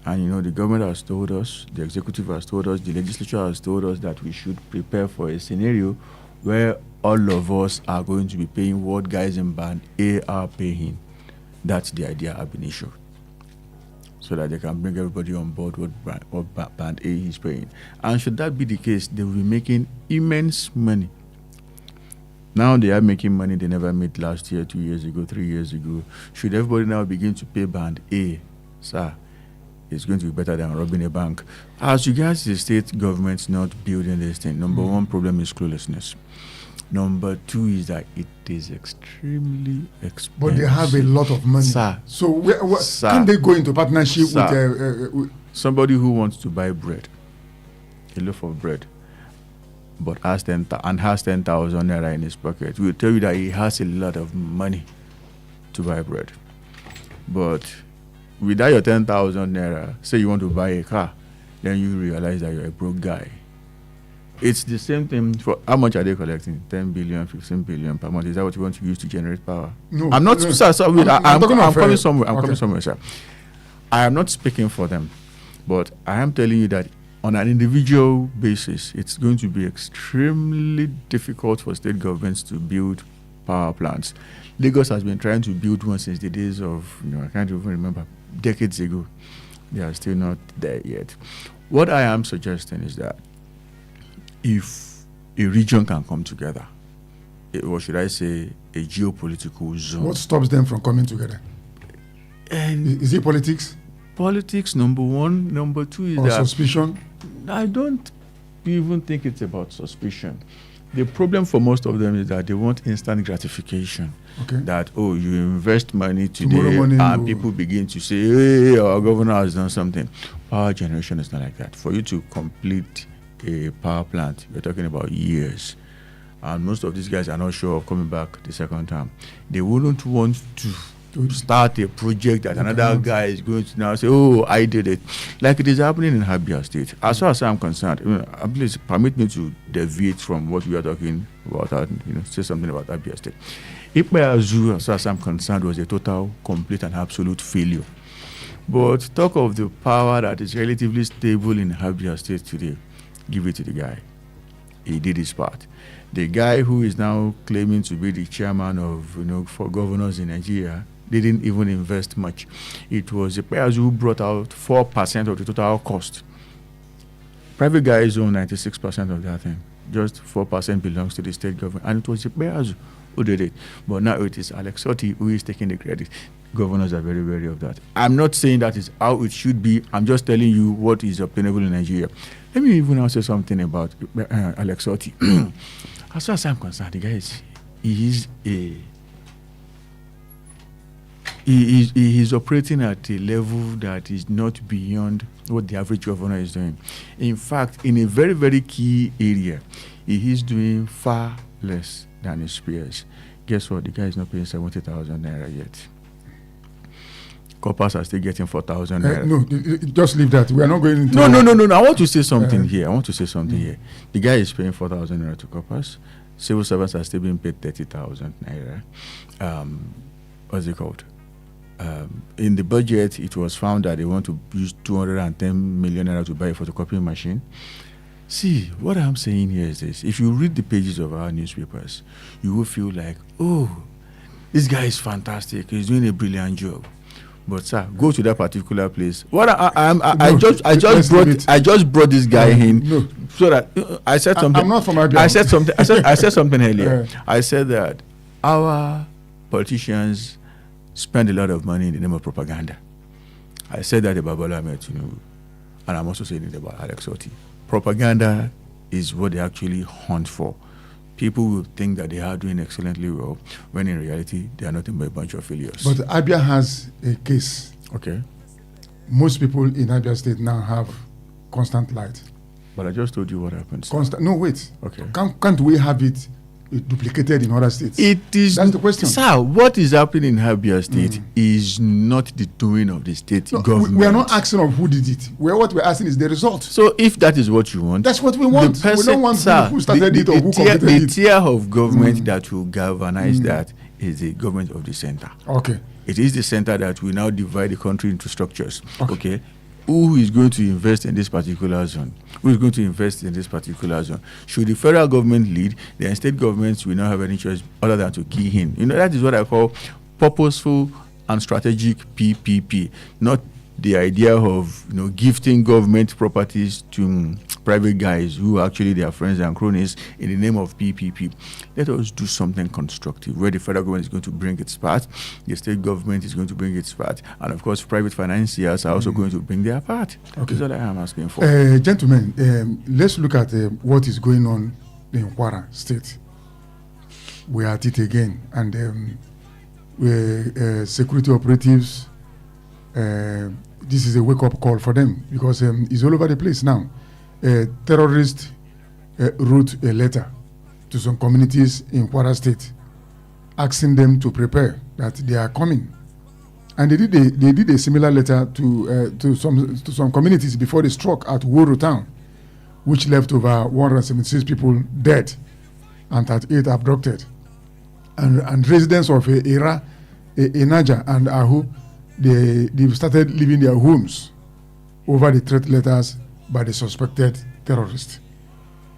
And you know, the government has told us, the executive has told us, the legislature has told us that we should prepare for a scenario where all of us are going to be paying what guys in Band A are paying. That's the idea ab initio. So that they can bring everybody on board what Band A is paying. And should that be the case, they will be making immense money. Now they are making money they never made last year, 2 years ago, 3 years ago. Should everybody now begin to pay Band A, sir, it's going to be better than robbing a bank. As regards the state government not building this thing, number one problem is cluelessness. Number two is that it is extremely expensive. But they have a lot of money. Sir. So can they go into partnership with somebody who wants to buy bread, a loaf of bread, but has 10,000 naira in his pocket, will tell you that he has a lot of money to buy bread. But without your 10,000 naira, say you want to buy a car, then you realize that you're a broke guy. It's the same thing for how much are they collecting? 10 billion, 15 billion per month. Is that what you want to use to generate power? No. I'm not, sir. I'm coming somewhere. I'm coming somewhere, sir. I am not speaking for them, but I am telling you that on an individual basis, it's going to be extremely difficult for state governments to build power plants. Lagos has been trying to build one since the days of, I can't even remember, decades ago. They are still not there yet. What I am suggesting is that if a region can come together, or should I say a geopolitical zone. What stops them from coming together? And is it politics? Politics, number one. Number two is or suspicion? I don't even think it's about suspicion. The problem for most of them is that they want instant gratification. Okay. That, you invest money today and people begin to say, hey, our governor has done something. Power generation is not like that. For you to complete a power plant, you're talking about years. And most of these guys are not sure of coming back the second time. They wouldn't want to start a project that another guy is going to now say, I did it. Like it is happening in Abia State. As far as I'm concerned, please permit me to deviate from what we are talking about and say something about Abia State. Ikpe Zoo, as far as I'm concerned, was a total, complete and absolute failure. But talk of the power that is relatively stable in Abia State today. Give it to the guy. He did his part. The guy who is now claiming to be the chairman of, for governors in Nigeria, didn't even invest much. It was the players who brought out 4% of the total cost. Private guys own 96% of that thing. Just 4% belongs to the state government. And it was the players who did it. But now it is Alex Otti who is taking the credit. Governors are very wary of that. I'm not saying that is how it should be. I'm just telling you what is obtainable in Nigeria. Let me even now say something about Alex Otti. As far as I'm concerned, the guy he is operating at a level that is not beyond what the average governor is doing. In fact, in a very, very key area, he is doing far less than his peers. Guess what? The guy is not paying 70,000 naira yet. Coppers are still getting 4,000 naira. No, just leave that. We are not going into... No. I want to say something here. Here. The guy is paying 4,000 naira to coppers. Civil servants are still being paid 30,000 naira. What's it called? In the budget, it was found that they want to use 210 million naira to buy a photocopying machine. See, what I'm saying here is this. If you read the pages of our newspapers, you will feel like, oh, this guy is fantastic. He's doing a brilliant job. But sir, go to that particular place. What I just brought this guy in so that I said something. I'm not from Abia. I said something earlier. I said that our politicians spend a lot of money in the name of propaganda. I said that about Bola Ahmed Tinubu, and I'm also saying it about Alex Otti. Propaganda is what they actually hunt for. People will think that they are doing excellently well, when in reality, they are nothing but a bunch of failures. But Abia has a case. Okay. Most people in Abia State now have constant light. But I just told you what happens. No, wait. Okay. Can't we have it duplicated in other states? It is. That's the question. Sir, what is happening in Abia State is not the doing of the state government. We are not asking of who did it. What we're asking is the result. So if that is what you want, that's what we want. We don't want who started it or who completed it. The tier of government that will galvanize that is the government of the center. Okay. It is the center that will now divide the country into structures. Okay. Who is going to invest in this particular zone? Who is going to invest in this particular zone? Should the federal government lead, then state governments will not have any choice other than to key in. That is what I call purposeful and strategic PPP, not the idea of gifting government properties to private guys who actually their friends and cronies in the name of PPP. Let us do something constructive where the federal government is going to bring its part, the state government is going to bring its part, and of course private financiers are also going to bring their part. Okay. That's all I am asking for. Gentlemen, let's look at what is going on in Kwara State. We are at it again, and security operatives, this is a wake-up call for them because it's all over the place now. Terrorists wrote a letter to some communities in Kwara State asking them to prepare that they are coming, and they did a similar letter to some communities before they struck at Woro town, which left over 176 people dead and 38 abducted, and residents of Era, Enaja and Ahu, they've started leaving their homes over the threat letters by the suspected terrorists.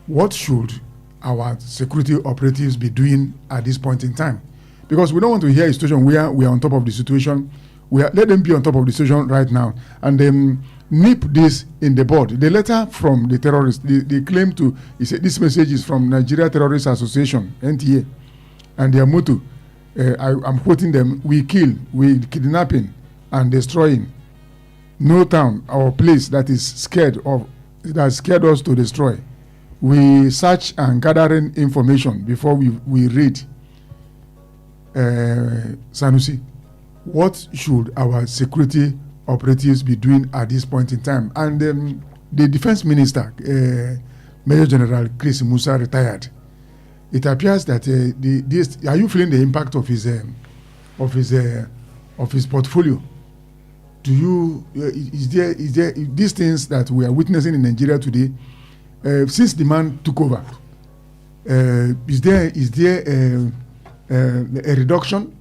What should our security operatives be doing at this point in time? Because we don't want to hear a situation where we are on top of the situation. Let them be on top of the situation right now and then nip this in the bud. The letter from the terrorists, they claim to, this message is from Nigeria Terrorist Association, NTA, and their motto, I'm quoting them, we kill, we kidnapping and destroying. No town or place that scared us to destroy. We search and gathering information before we read. Sanusi, what should our security operatives be doing at this point in time? And the defense minister, Major General Chris Musa, retired. It appears that are you feeling the impact of his portfolio? Do you is there these things that we are witnessing in Nigeria today? Since the man took over, is there a reduction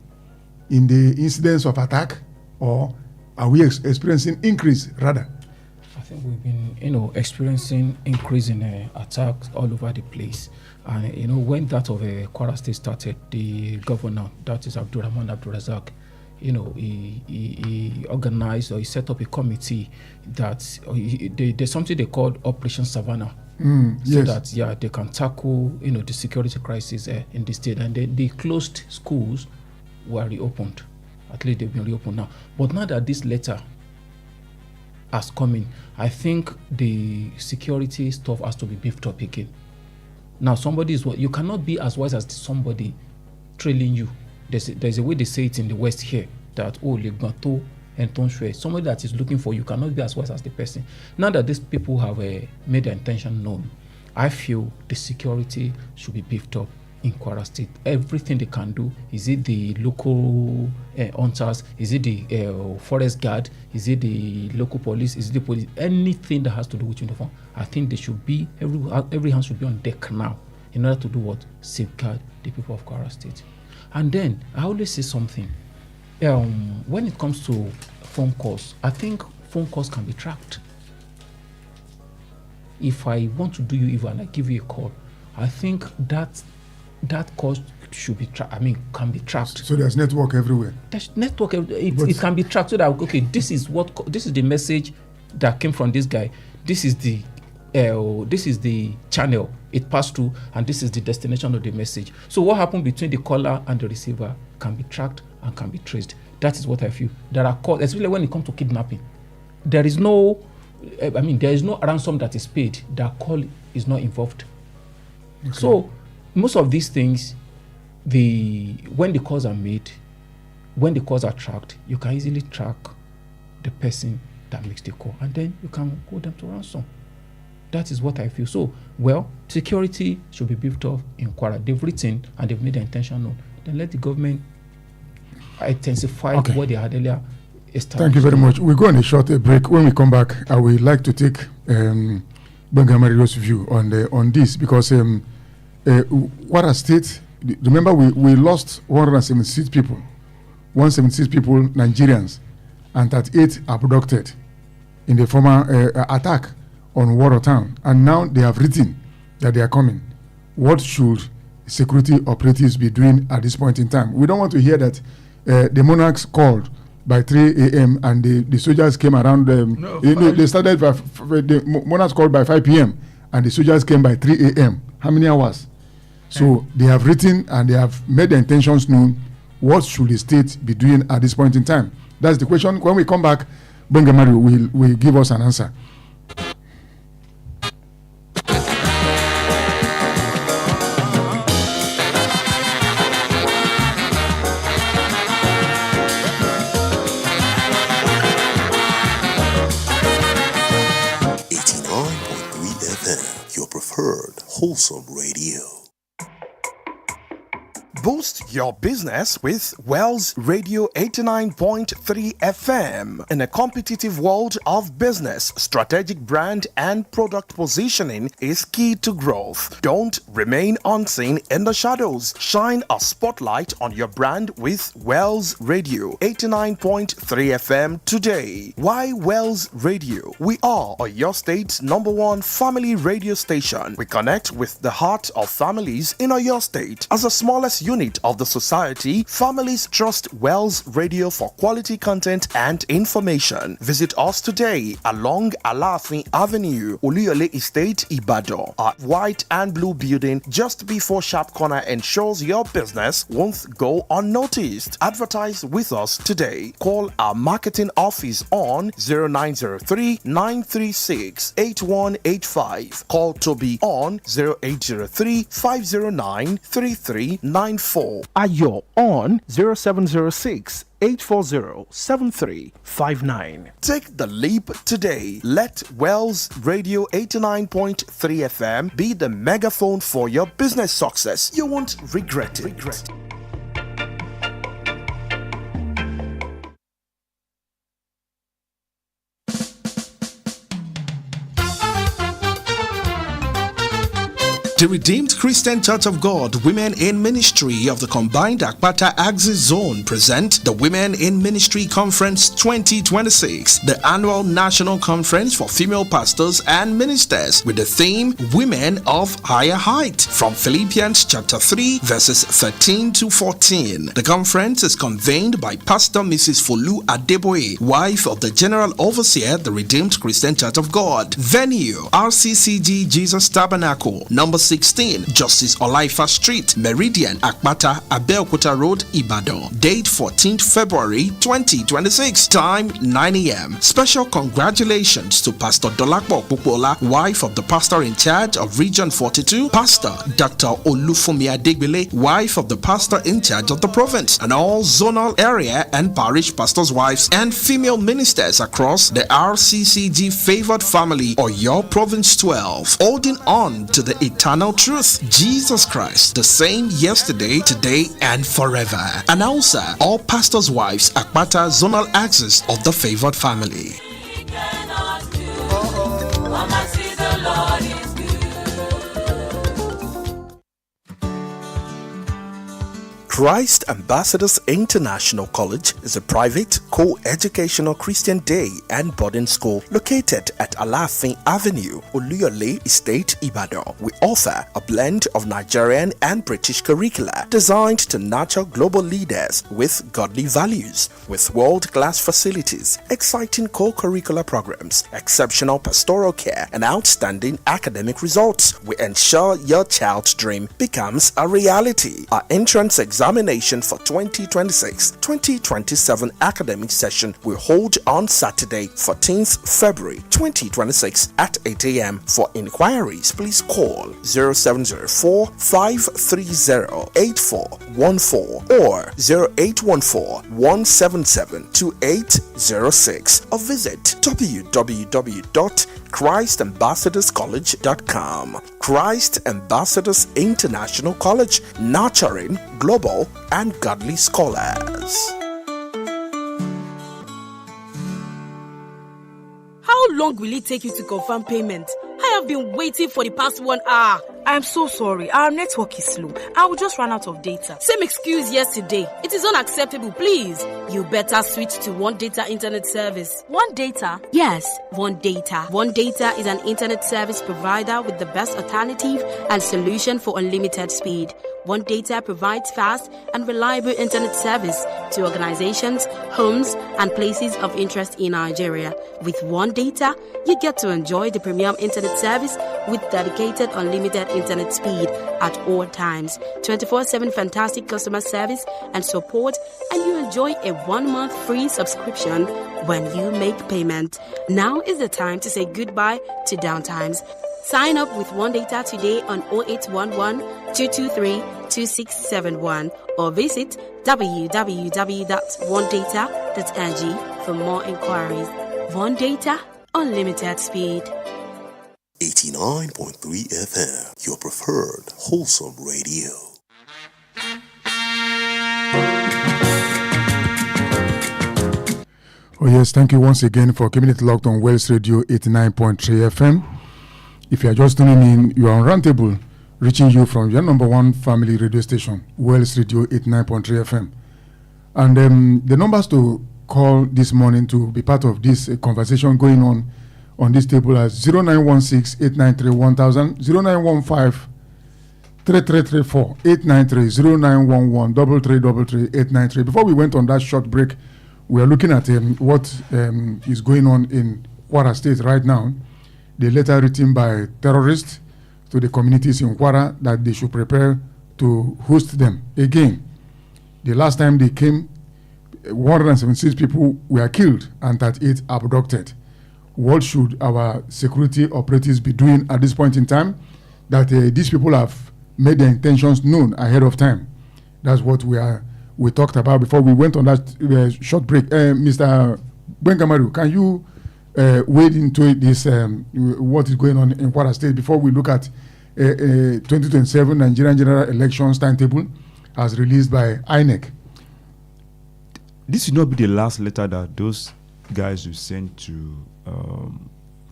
in the incidence of attack, or are we experiencing increase rather? I think we've been, experiencing increase in attacks all over the place. And when that of Kwara State started, the governor, that is Abdurrahman Abdulrazak, he organized or he set up a committee that there's something they called Operation Savannah. so yes. that they can tackle the security crisis in the state. And the closed schools were reopened. At least they've been reopened now. But now that this letter has come in, I think the security stuff has to be beefed up again. Now you cannot be as wise as somebody trailing you. There's a way they say it in the West here that legato and tonshwe. Somebody that is looking for you cannot be as wise as the person. Now that these people have made their intention known, I feel the security should be beefed up in Kwara State. Everything they can do, is it the local hunters, is it the forest guard, is it the local police, is it the police, anything that has to do with uniform, I think they should be, every hand should be on deck now in order to do what? Safeguard the people of Kwara State. And then I always say something. When it comes to phone calls, I think phone calls can be tracked. If I want to do you evil and I give you a call, I think that call should be can be tracked. So there's network everywhere. There's network. It can be tracked so that this is the message that came from this guy. This is the channel it passed through, and this is the destination of the message. So what happened between the caller and the receiver can be tracked and can be traced. That is what I feel. There are calls, especially when it comes to kidnapping. There is no ransom that is paid. That call is not involved. Okay. So most of these things, when the calls are made, when the calls are tracked, you can easily track the person that makes the call, and then you can hold them to ransom. That is what I feel. So, security should be beefed up in Kwara. They've written and they've made their intention known. Then let the government intensify what they had earlier established. Thank you very much. We'll go on a short break. When we come back, I would like to take Bengamario's view on this, because Kwara State, remember we lost 176 people, 176 people, Nigerians, and 38 abducted in the former attack on Watertown, and now they have written that they are coming. What should security operatives be doing at this point in time? We don't want to hear that the monarchs called by 3 a.m. and the soldiers came around. They started the monarchs called by 5 p.m. and the soldiers came by 3 a.m. How many hours? So they have written and they have made their intentions known. What should the state be doing at this point in time? That's the question. When we come back, Bengamari will give us an answer. Wholesome Radio. Boost your business with Wells Radio 89.3 FM. In a competitive world of business, strategic brand and product positioning is key to growth. Don't remain unseen in the shadows. Shine a spotlight on your brand with Wells Radio 89.3 FM today. Why Wells Radio? We are your state's #1 family radio station. We connect with the heart of families in your state. As the smallest unit of the society, families trust Wells Radio for quality content and information. Visit us today along Alafin Avenue, Oluyole Estate, Ibadan. Our white and blue building just before Sharp Corner ensures your business won't go unnoticed. Advertise with us today. Call our marketing office on 0903 936 8185. Call Toby on 0803 509 3394. Ayo on 0706 840-7359. Take the leap today. Let Wells Radio 89.3 FM be the megaphone for your business success. You won't regret it. The Redeemed Christian Church of God Women in Ministry of the Combined Akpata Axis Zone present the Women in Ministry Conference 2026, the annual national conference for female pastors and ministers with the theme Women of Higher Height from Philippians chapter 3 verses 13 to 14. The conference is convened by Pastor Mrs. Folu Adeboye, wife of the General Overseer, the Redeemed Christian Church of God. Venue, RCCG Jesus Tabernacle, number 16, Justice Olaifa Street, Meridian, Akpata, Abeokuta Road, Ibadan. Date 14th February 2026. Time 9 a.m. Special congratulations to Pastor Dolakbo Pupola, wife of the pastor in charge of Region 42, Pastor Dr. Olufumi Adegbile, wife of the pastor in charge of the province, and all zonal area and parish pastors' wives and female ministers across the RCCG favored family or your province 12, holding on to the eternal truth, Jesus Christ, the same yesterday, today, and forever. Announcer, all pastors' wives, Akpata zonal axis of the favored family. Christ Ambassadors International College is a private, co-educational Christian day and boarding school located at Alafin Avenue, Oluyole Estate, Ibadan. We offer a blend of Nigerian and British curricula designed to nurture global leaders with godly values. With world-class facilities, exciting co-curricular programs, exceptional pastoral care, and outstanding academic results, we ensure your child's dream becomes a reality. Our entrance examination for 2026-2027 academic session will hold on Saturday, 14th February 2026 at 8 a.m. For inquiries, please call 0704-530-8414 or 0814-177-2806 or visit www.christambassadorscollege.com. Christ Ambassadors International College, nurturing global and godly scholars. How long will it take you to confirm payment? I have been waiting for the past 1 hour. I'm so sorry. Our network is slow. I will just run out of data. Same excuse yesterday. It is unacceptable, please. You better switch to One Data Internet Service. One Data? Yes, One Data. One Data is an internet service provider with the best alternative and solution for unlimited speed. One Data provides fast and reliable internet service to organizations, homes, and places of interest in Nigeria. With One Data, you get to enjoy the premium internet service with dedicated unlimited internet speed at all times, 24/7 fantastic customer service and support, and you enjoy a 1-month free subscription when you make payment. Now is the time to say goodbye to downtimes. Sign up with One Data today on 0811 223 2671 or visit www.onedata.ng for more inquiries. One Data, unlimited speed. 89.3 FM, your preferred wholesome radio. Oh yes, thank you once again for keeping it locked on Wells Radio 89.3 FM. If you are just tuning in, you are on Roundtable, reaching you from your number one family radio station, Wells Radio 89.3 FM. And the numbers to call this morning to be part of this conversation going on this table as 0916-893-1000, 0915-3334, 893, 0911-333-893. Before we went on that short break, we are looking at what is going on in Kwara State right now. The letter written by terrorists to the communities in Kwara that they should prepare to host them again. The last time they came, 176 people were killed and 38 abducted. What should our security operatives be doing at this point in time? That these people have made their intentions known ahead of time. That's what we talked about before we went on that short break. Mr. Bengamaru, can you wade into this, what is going on in Kwara State before we look at 2027 Nigerian General Elections timetable as released by INEC? This will not be the last letter that those guys will send to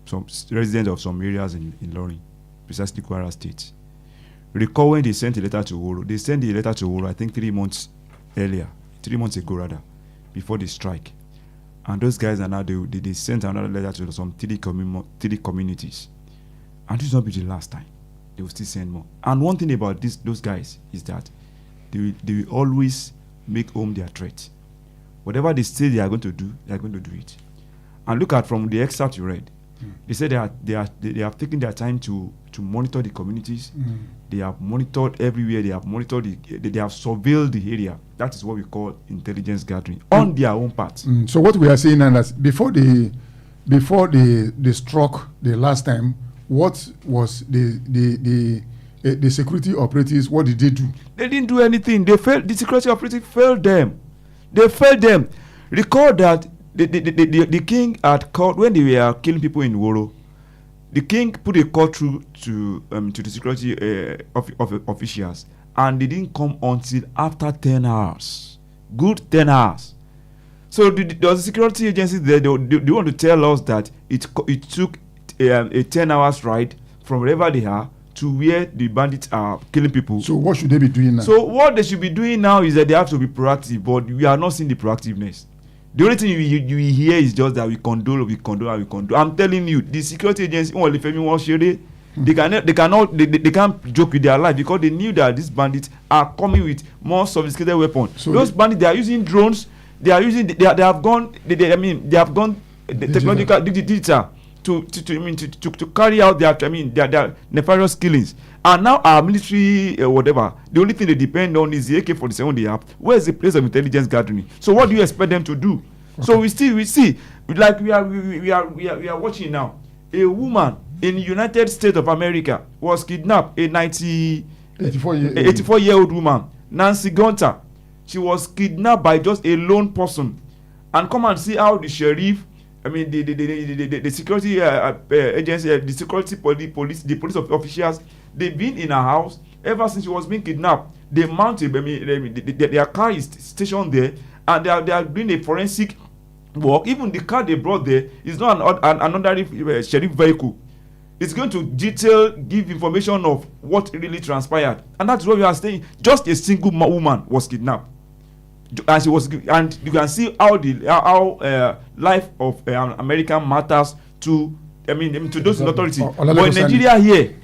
some residents of some areas in Ilorin, precisely Kwara State. Recall when they sent a letter to Woro. They sent the letter to Woro, I think 3 months ago rather, before the strike. And those guys are now, they sent another letter to some 3 communities. And this will not be the last time. They will still send more. And one thing about those guys is that they will always make home their threat. Whatever they say they are going to do it. And look at from the excerpt you read. They said they have taken their time to monitor the communities. They have monitored everywhere. They have they have surveilled the area. That is what we call intelligence gathering on their own part. So what we are saying now is before they struck the last time, what was the security operatives? What did they do? They didn't do anything. They failed. The security operatives failed them. They failed them. Recall that the king had called when they were killing people in Woro. The king put a call through to the security officials, and they didn't come until after 10 hours. Good 10 hours. So there was a security agency there. They want to tell us that it took a 10 hours ride from wherever they are to where the bandits are killing people. So what should they be doing now? So what they should be doing now is that they have to be proactive, but we are not seeing the proactiveness. The only thing you hear is just that we condole. I'm telling you, the security agency, they can't joke with their life because they knew that these bandits are coming with more sophisticated weapons. So those bandits, they are using drones. They have gone technological digital to carry out their nefarious killings. And now our military the only thing they depend on is the AK-47 they have. Where is the place of intelligence gathering? So what do you expect them to do? Okay. So we see like we are watching now. A woman in the United States of America was kidnapped. A 84-year-old woman, Nancy Gunter. She was kidnapped by just a lone person. And come and see how the sheriff, the security agency, the security police, the police officials, they've been in her house ever since she was being kidnapped. They mounted, their car is stationed there, and they are doing a forensic work. Even the car they brought there is not another sheriff vehicle. It's going to give information of what really transpired, and that's what we are saying. Just a single woman was kidnapped, and you can see how life of American matters to those in authority. But in Nigeria here,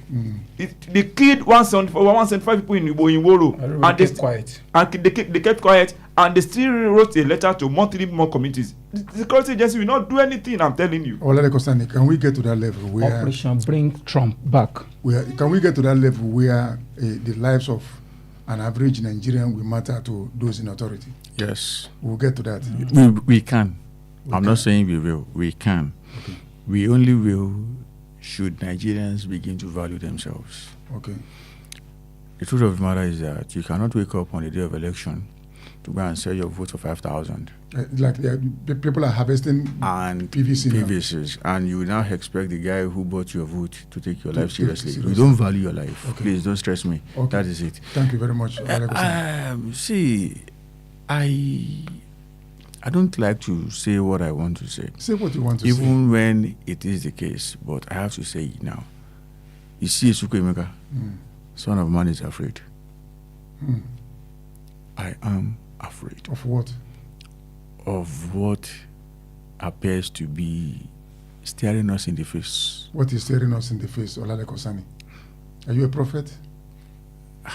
they killed 175 people in Woro, and they kept quiet. And they kept quiet, and they still wrote a letter to more communities. The security agency will not do anything. I'm telling you. Can we get to that level where Operation Bring Trump Back? Can we get to that level where the lives of an average Nigerian will matter to those in authority? Yes, we'll get to that. We can. I'm not saying we will. We can. Okay. We only will should Nigerians begin to value themselves. Okay. The truth of the matter is that you cannot wake up on the day of election to go and sell your vote for 5,000. People are harvesting PVCs, and you now expect the guy who bought your vote to take your life seriously. You don't value your life. Okay. Please don't stress me. Okay. That is it. Thank you very much. See, I don't like to say what I want to say. Say what you want to say. Even when it is the case, but I have to say it now. You see, Chukwuemeka, son of man is afraid. I am afraid. Of what? Of what appears to be staring us in the face. What is staring us in the face, Olale Kosani? Are you a prophet?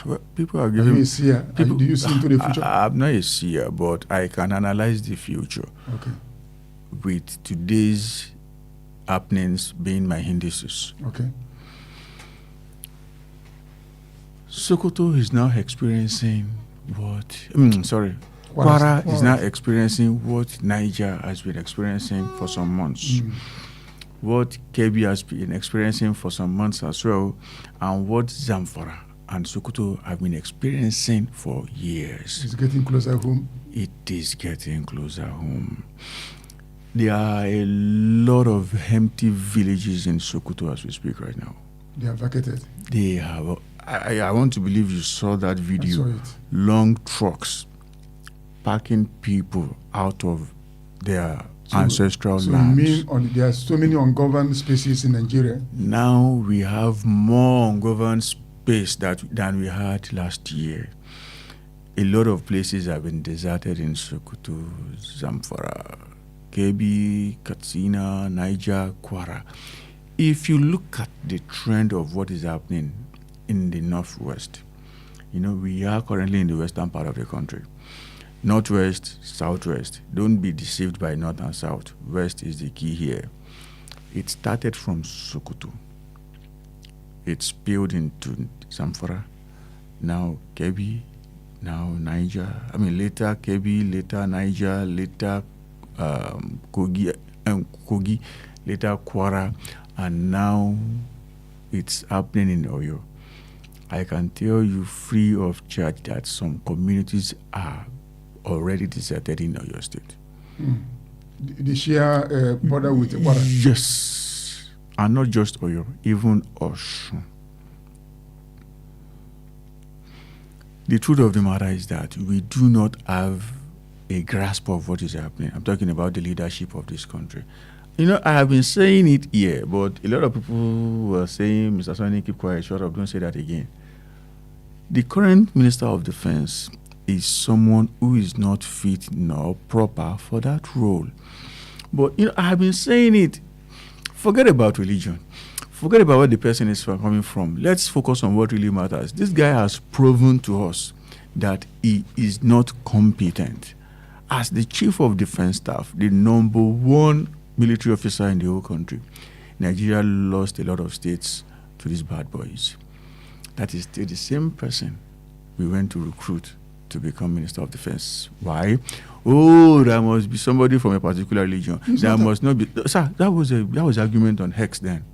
Well, people are giving. Are you a seer? Do you see into the future? I'm not a seer, but I can analyze the future. Okay. With today's happenings being my indices. Okay. Sokoto is now experiencing Kwara is now experiencing what Niger has been experiencing for some months. What Kebbi has been experiencing for some months as well, and what Zamfara and Sokoto have been experiencing for years. It's getting closer home. It is getting closer home. There are a lot of empty villages in Sokoto as we speak right now. They are vacated. They have. I want to believe you saw that video. I saw it. Long trucks packing people out of their ancestral lands. There are so many ungoverned spaces in Nigeria. Now we have more ungoverned space than we had last year. A lot of places have been deserted in Sokoto, Zamfara, Kebbi, Katsina, Niger, Kwara. If you look at the trend of what is happening in the northwest, we are currently in the western part of the country. Northwest, southwest. Don't be deceived by north and south. West is the key here. It started from Sokoto. It spilled into Zamfara, now Kebbi, now Niger. Later Kebbi, later Niger, later Kogi, later Kwara, and now it's happening in Oyo. I can tell you free of charge that some communities are already deserted in Oyo State. The share border with Kwara? Yes. And not just Oyo, even Osun. The truth of the matter is that we do not have a grasp of what is happening. I'm talking about the leadership of this country. I have been saying it here, but a lot of people were saying, Mr. Sonny, keep quiet, shut up, don't say that again. The current Minister of Defense is someone who is not fit nor proper for that role. But, I have been saying it. Forget about religion. Forget about where the person is coming from. Let's focus on what really matters. This guy has proven to us that he is not competent. As the Chief of Defense Staff, the number one military officer in the whole country, Nigeria lost a lot of states to these bad boys. That is still the same person we went to recruit to become Minister of Defense. Why? Oh, there must be somebody from a particular religion. There must not be. Sir, that was argument on Hex then.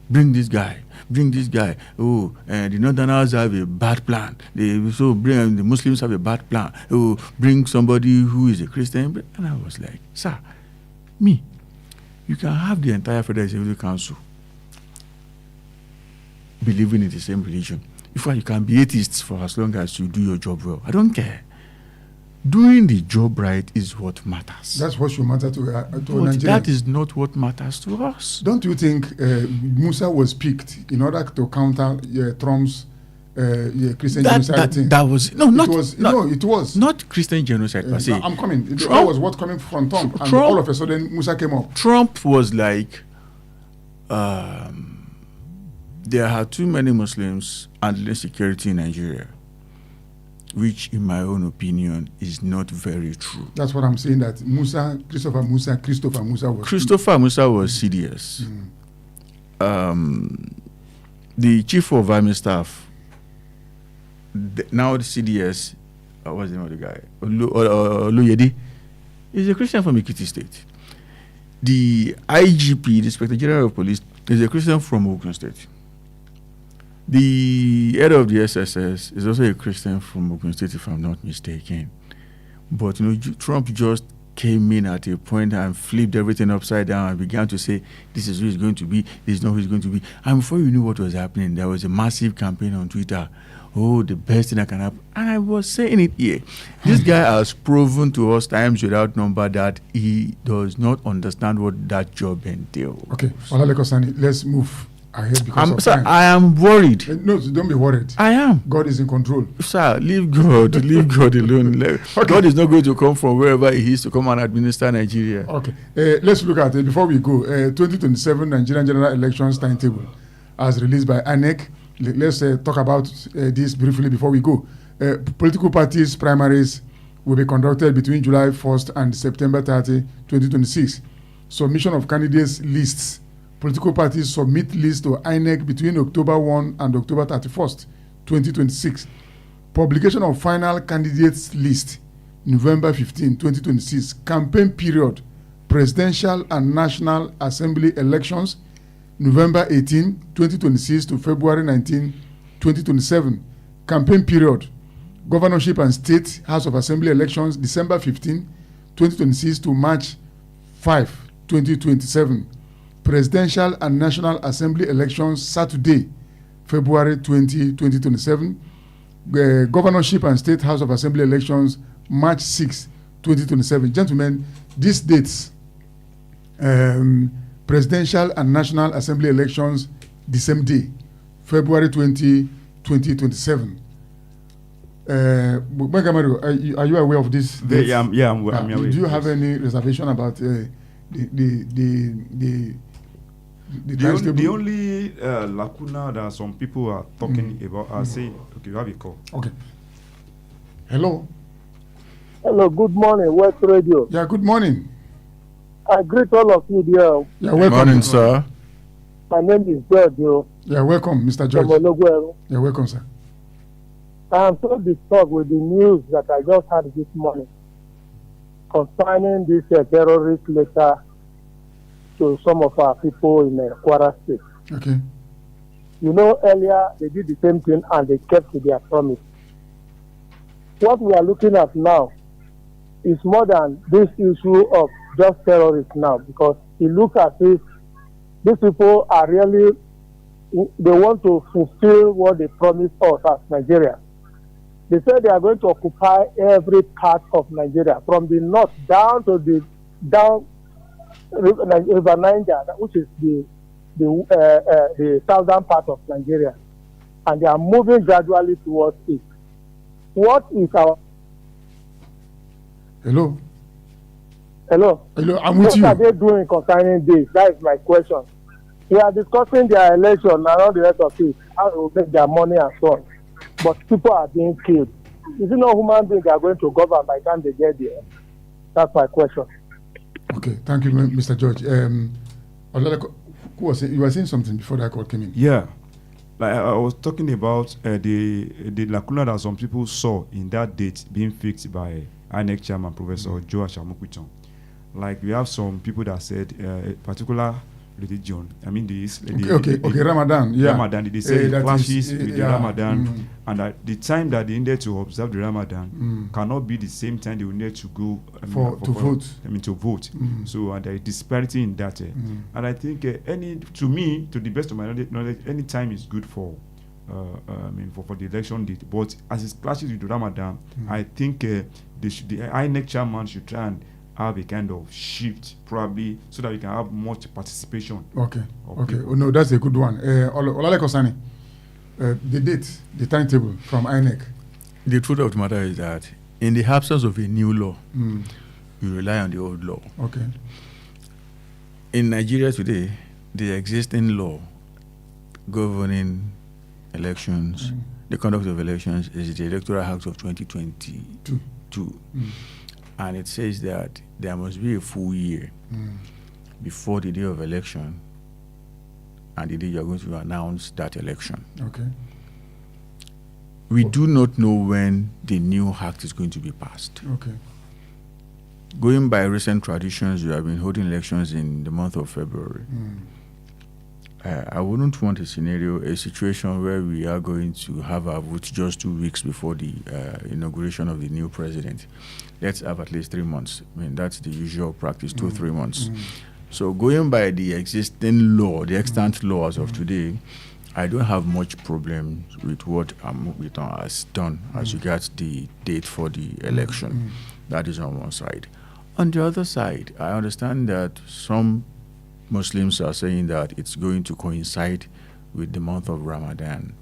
Bring this guy. Oh, and the Northerners have a bad plan. The Muslims have a bad plan. Oh, bring somebody who is a Christian. And I was like, sir, you can have the entire Federal Executive Council believing in the same religion. In fact, you can be atheists for as long as you do your job well. I don't care. Doing the job right is what matters. That's what should matter to Nigeria. That is not what matters to us. Don't you think Musa was picked in order to counter Trump's Christian genocide thing? It was not Christian genocide per se. I'm coming. That was what coming from Trump, and all of a sudden Musa came up. Trump was like, there are too many Muslims and insecurity in Nigeria, which, in my own opinion, is not very true. That's what I'm saying. That Christopher Musa was CDS. The Chief of Army Staff, now the CDS, what's the name of the guy? Oluyede, is a Christian from Ekiti State. The IGP, the Inspector General of Police, is a Christian from Ogun State. The head of the SSS is also a Christian from Ogun State, if I'm not mistaken. But Trump just came in at a point and flipped everything upside down and began to say, this is who he's going to be, this is not who he's going to be. And before you knew what was happening, there was a massive campaign on Twitter. Oh, the best thing that can happen. And I was saying it here. This guy has proven to us times without number that he does not understand what that job entails. Okay, Olalekosani, let's move ahead because of time. I am worried. No, don't be worried. I am. God is in control. Sir, leave God alone. Okay. God is not going to come from wherever he is to come and administer Nigeria. Okay, let's look at it before we go. 2027 Nigerian General Elections timetable as released by INEC. Let's talk about this briefly before we go. Political parties primaries will be conducted between July 1st and September 30, 2026. Submission of candidates lists. Political parties submit lists to INEC between October 1 and October 31st, 2026. Publication of final candidates list, November 15, 2026. Campaign period, Presidential and National Assembly elections, November 18, 2026 to February 19, 2027. Campaign period, Governorship and State House of Assembly elections, December 15, 2026 to March 5, 2027. Presidential and National Assembly elections, Saturday, February 20, 2027. Governorship and State House of Assembly elections, March 6, 2027. Gentlemen, these dates, Presidential and National Assembly elections, the same day, February 20, 2027. Mario, are you aware of this? I'm aware. Do you have any reservation about the only lacuna that some people are talking about are saying, okay, you have a call. Okay. Hello. Hello, good morning, West Radio. Yeah, good morning. I greet all of you there. Yeah, welcome. Good morning, sir. My name is George. Yeah, welcome, Mr. George. Yeah, welcome, sir. I am so disturbed with the news that I just heard this morning concerning this terrorist letter to some of our people in Kwara State. Okay. You know, earlier they did the same thing and they kept to their promise. What we are looking at now is more than this issue of just terrorists now, because it looks as if these people are really, they want to fulfill what they promised us as Nigeria. They said they are going to occupy every part of Nigeria, from the north down to the River Niger, which is the southern part of Nigeria, and they are moving gradually towards it. What is our... Hello, I'm with you. What are they doing concerning this? That is my question. We are discussing their election and all the rest of it, how to make their money and so on. But people are being killed. Is it not human beings they are going to govern by the time they get there? That's my question. Okay, thank you, Mr. George. You were saying something before that call came in. Yeah, like I was talking about the lacuna that some people saw in that date being fixed by INEC chairman, Professor Joe Ashamukuchon. Like we have some people that said a particular religion. I mean, Ramadan. Yeah. Ramadan. They say it clashes with the Ramadan, and at the time that they needed to observe the Ramadan cannot be the same time they will need to go to vote. To vote. So and there is disparity in that. And I think to the best of my knowledge, any time is good for. For the election date. But as it clashes with the Ramadan, I think the INEC chairman should try and have a kind of shift, probably, so that we can have much participation. Okay. Oh, no, that's a good one. Olale Kosani, the date, the timetable from INEC. The truth of the matter is that in the absence of a new law, you rely on the old law. Okay. In Nigeria today, the existing law governing elections, the conduct of elections, is the Electoral Act of 2022. And it says that there must be a full year before the day of election and the day you are going to announce that election. Okay. We do not know when the new act is going to be passed. Okay. Going by recent traditions, we have been holding elections in the month of February. I wouldn't want a situation where we are going to have our vote just 2 weeks before the inauguration of the new president. Let's have at least 3 months. I mean, that's the usual practice, 2 or 3 months. So going by the existing law, the extant law as of today, I don't have much problem with what Amukutan has done as regards the date for the election. That is on one side. On the other side, I understand that some Muslims are saying that it's going to coincide with the month of Ramadan.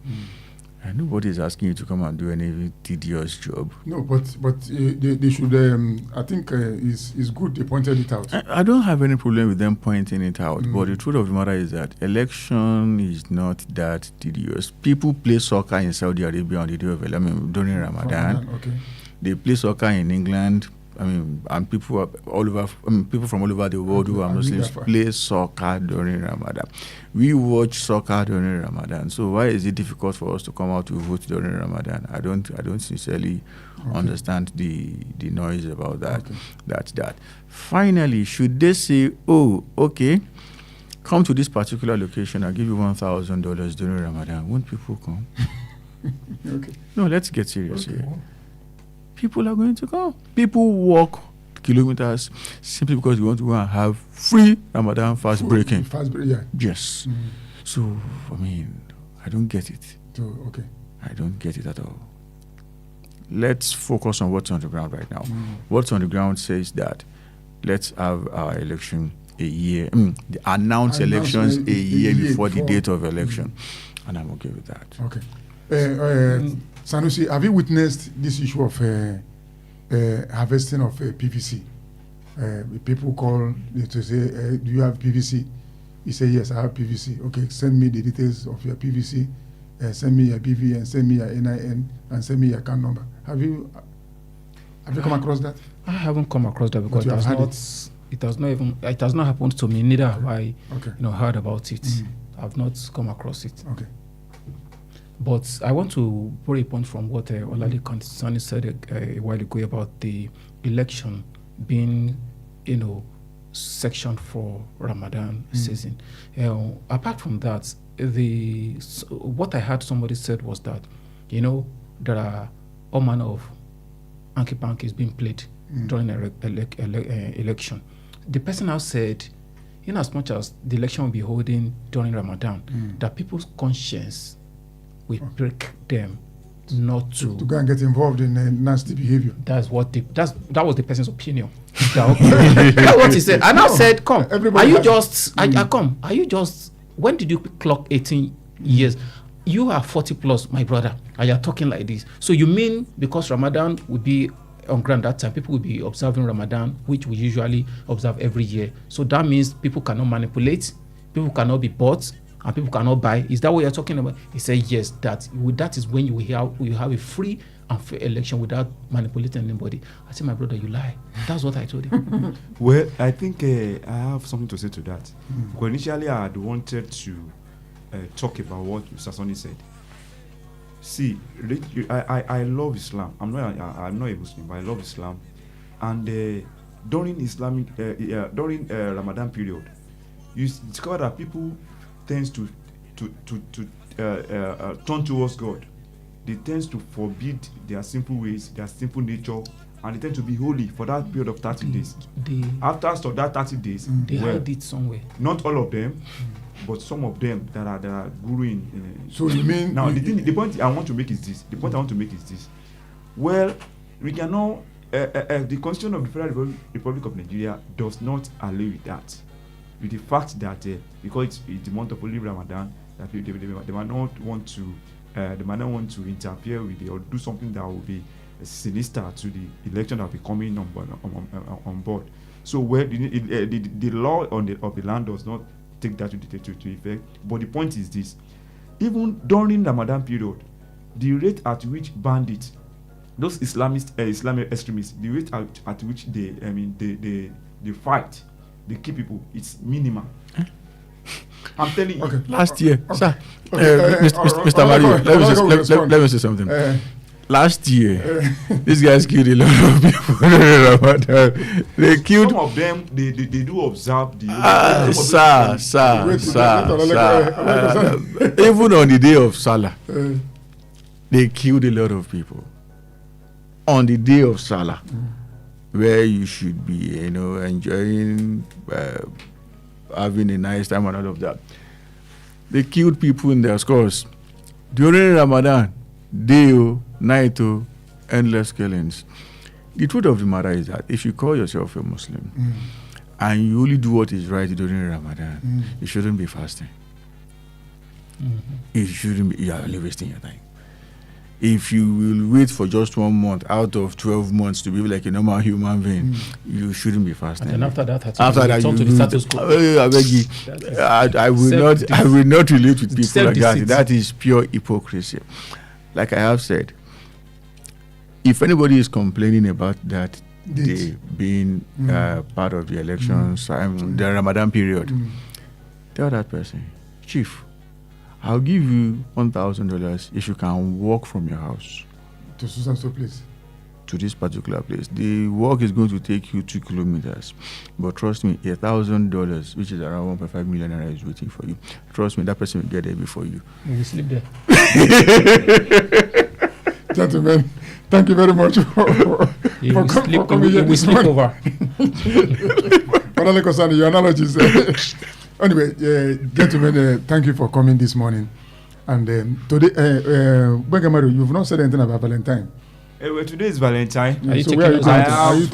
And nobody is asking you to come and do any tedious job. No, but they should, I think it's good they pointed it out. I don't have any problem with them pointing it out, but the truth of the matter is that election is not that tedious. People play soccer in Saudi Arabia on the day of during Ramadan. Okay. They play soccer in England. And people people from all over the world who are Muslims play soccer during Ramadan. We watch soccer during Ramadan. So why is it difficult for us to come out to vote during Ramadan? I don't sincerely understand the noise about that. Okay. That's that. Finally, should they say, oh, okay, come to this particular location, I'll give you $1,000 during Ramadan? Won't people come? Okay. No, let's get serious here. People are going to come. People walk kilometers simply because they want to go and have free Ramadan fast breaking. Yeah. Yes. So, I don't get it. Okay. I don't get it at all. Let's focus on what's on the ground right now. What's on the ground says that let's have our election a year, announce elections a year before the date of election. And I'm okay with that. Okay. Sanusi, have you witnessed this issue of harvesting of PVC? People call to say, do you have PVC? You say, yes, I have PVC. Okay, send me the details of your PVC. Send me your BV and send me your NIN and send me your account number. Have you come across that? I haven't come across that because it has not happened to me. Neither have I heard about it. I've not come across it. Okay. But I want to borrow a point from what Olade Konsani said a while ago about the election being, sectioned for Ramadan season. Apart from that, what I heard somebody said was that, there are all manner of hanky-pankies being played during an election. The person now said, in as much as the election will be holding during Ramadan, that people's conscience will break them not to go and get involved in nasty behavior. That was the person's opinion. That's what he said. And I said, come. Are you just? When did you clock 18 years? You are 40 plus, my brother, and you're talking like this. So you mean because Ramadan will be on ground that time, people will be observing Ramadan, which we usually observe every year. So that means people cannot manipulate, people cannot be bought, and people cannot buy. Is that what you're talking about? He said, yes, that is when you have a free and fair election without manipulating anybody. I said, my brother, you lie. That's what I told him. Well, I think I have something to say to that. Because initially I had wanted to talk about what Sasoni said. See, I love Islam. I'm not a Muslim, but I love Islam. And during Ramadan period, you discover that people tends to turn towards God. They tend to forbid their simple ways, their simple nature, and they tend to be holy for that period of 30 days. After that 30 days, they hide it somewhere. Not all of them, but some of them that are guruing. So you mean now the point I want to make is this. Well, we cannot. The Constitution of the Federal Republic of Nigeria does not allow with that. With the fact that because it's the month of Holy Ramadan, that they might not want to. They might not want to interfere with it or do something that will be sinister to the election that will be coming on board. So where the law of the land does not take that to effect. But the point is this: even during Ramadan period, the rate at which bandits, those Islamic extremists, the rate at which they fight, they kill people, it's minimal. I'm telling you. Okay. Last year, sir, Mr. Mario, let me say something. Last year, these guys killed a lot of people. They killed. Some of them, they do observe the. Sir. Even on the day of Salah, they killed a lot of people. On the day of Salah, where you should be, enjoying. Having a nice time and all of that. They killed people in their scores. During Ramadan, day, night, endless killings. The truth of the matter is that if you call yourself a Muslim and you only do what is right during Ramadan, you shouldn't be fasting. You shouldn't be, you are only wasting your time. If you will wait for just 1 month out of 12 months to be like a normal human being, you shouldn't be fasting. And then after that you to the status quo. I beg you. I will not relate with people like that. That is pure hypocrisy. Like I have said, if anybody is complaining about that day being part of the elections, the Ramadan period, tell that person, Chief, I'll give you $1,000 if you can walk from your house to so place, to this particular place. The walk is going to take you 2 kilometers, but trust me, $1,000, which is around 1.5 million naira, is waiting for you. Trust me, that person will get there before you. You will sleep there. Gentlemen, thank you very much for coming here. We sleep over. Your analogies. Anyway, gentlemen, thank you for coming this morning. And today, Bengamaro, you've not said anything about Valentine. Well, today is Valentine. Are you taking us out? In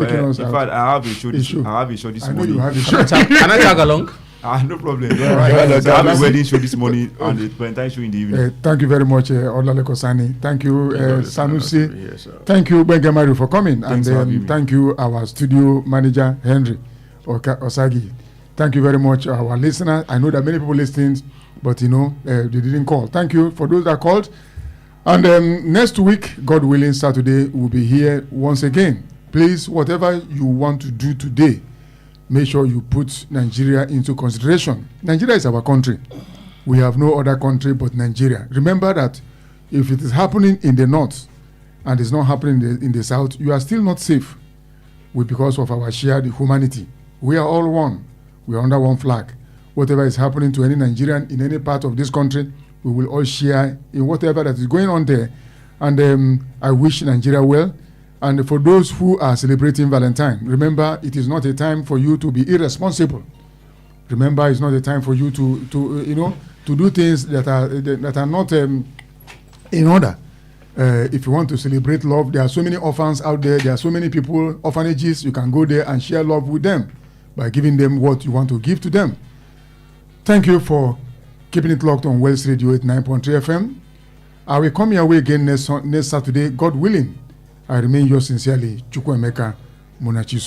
fact, I have a show this I know you morning. have a show. Can I tag along? No problem. All right. So I have a wedding show this morning and the Valentine show in the evening. Thank you very much, Olale Kosani. Thank you, Sanusi. Yes, sir. Thank you, Bengamari, for coming. Thanks for having me. Thank you, our studio manager, Henry Osagi. Thank you very much, our listener. I know that many people listening, but they didn't call. Thank you for those that called. And next week, God willing, Saturday, we'll be here once again. Please, whatever you want to do today, make sure you put Nigeria into consideration. Nigeria is our country. We have no other country but Nigeria. Remember that if it is happening in the north and it's not happening in the south, you are still not safe because of our shared humanity. We are all one. We are under one flag. Whatever is happening to any Nigerian in any part of this country, we will all share in whatever that is going on there. And I wish Nigeria well. And for those who are celebrating Valentine, remember, it is not a time for you to be irresponsible. Remember, it's not a time for you to do things that are not in order. If you want to celebrate love, there are so many orphans out there. There are so many people, orphanages. You can go there and share love with them by giving them what you want to give to them. Thank you for keeping it locked on Wells Radio 89.3 FM. I will come your way again next Saturday, God willing. I remain yours sincerely, Chukwuemeka Munachiso.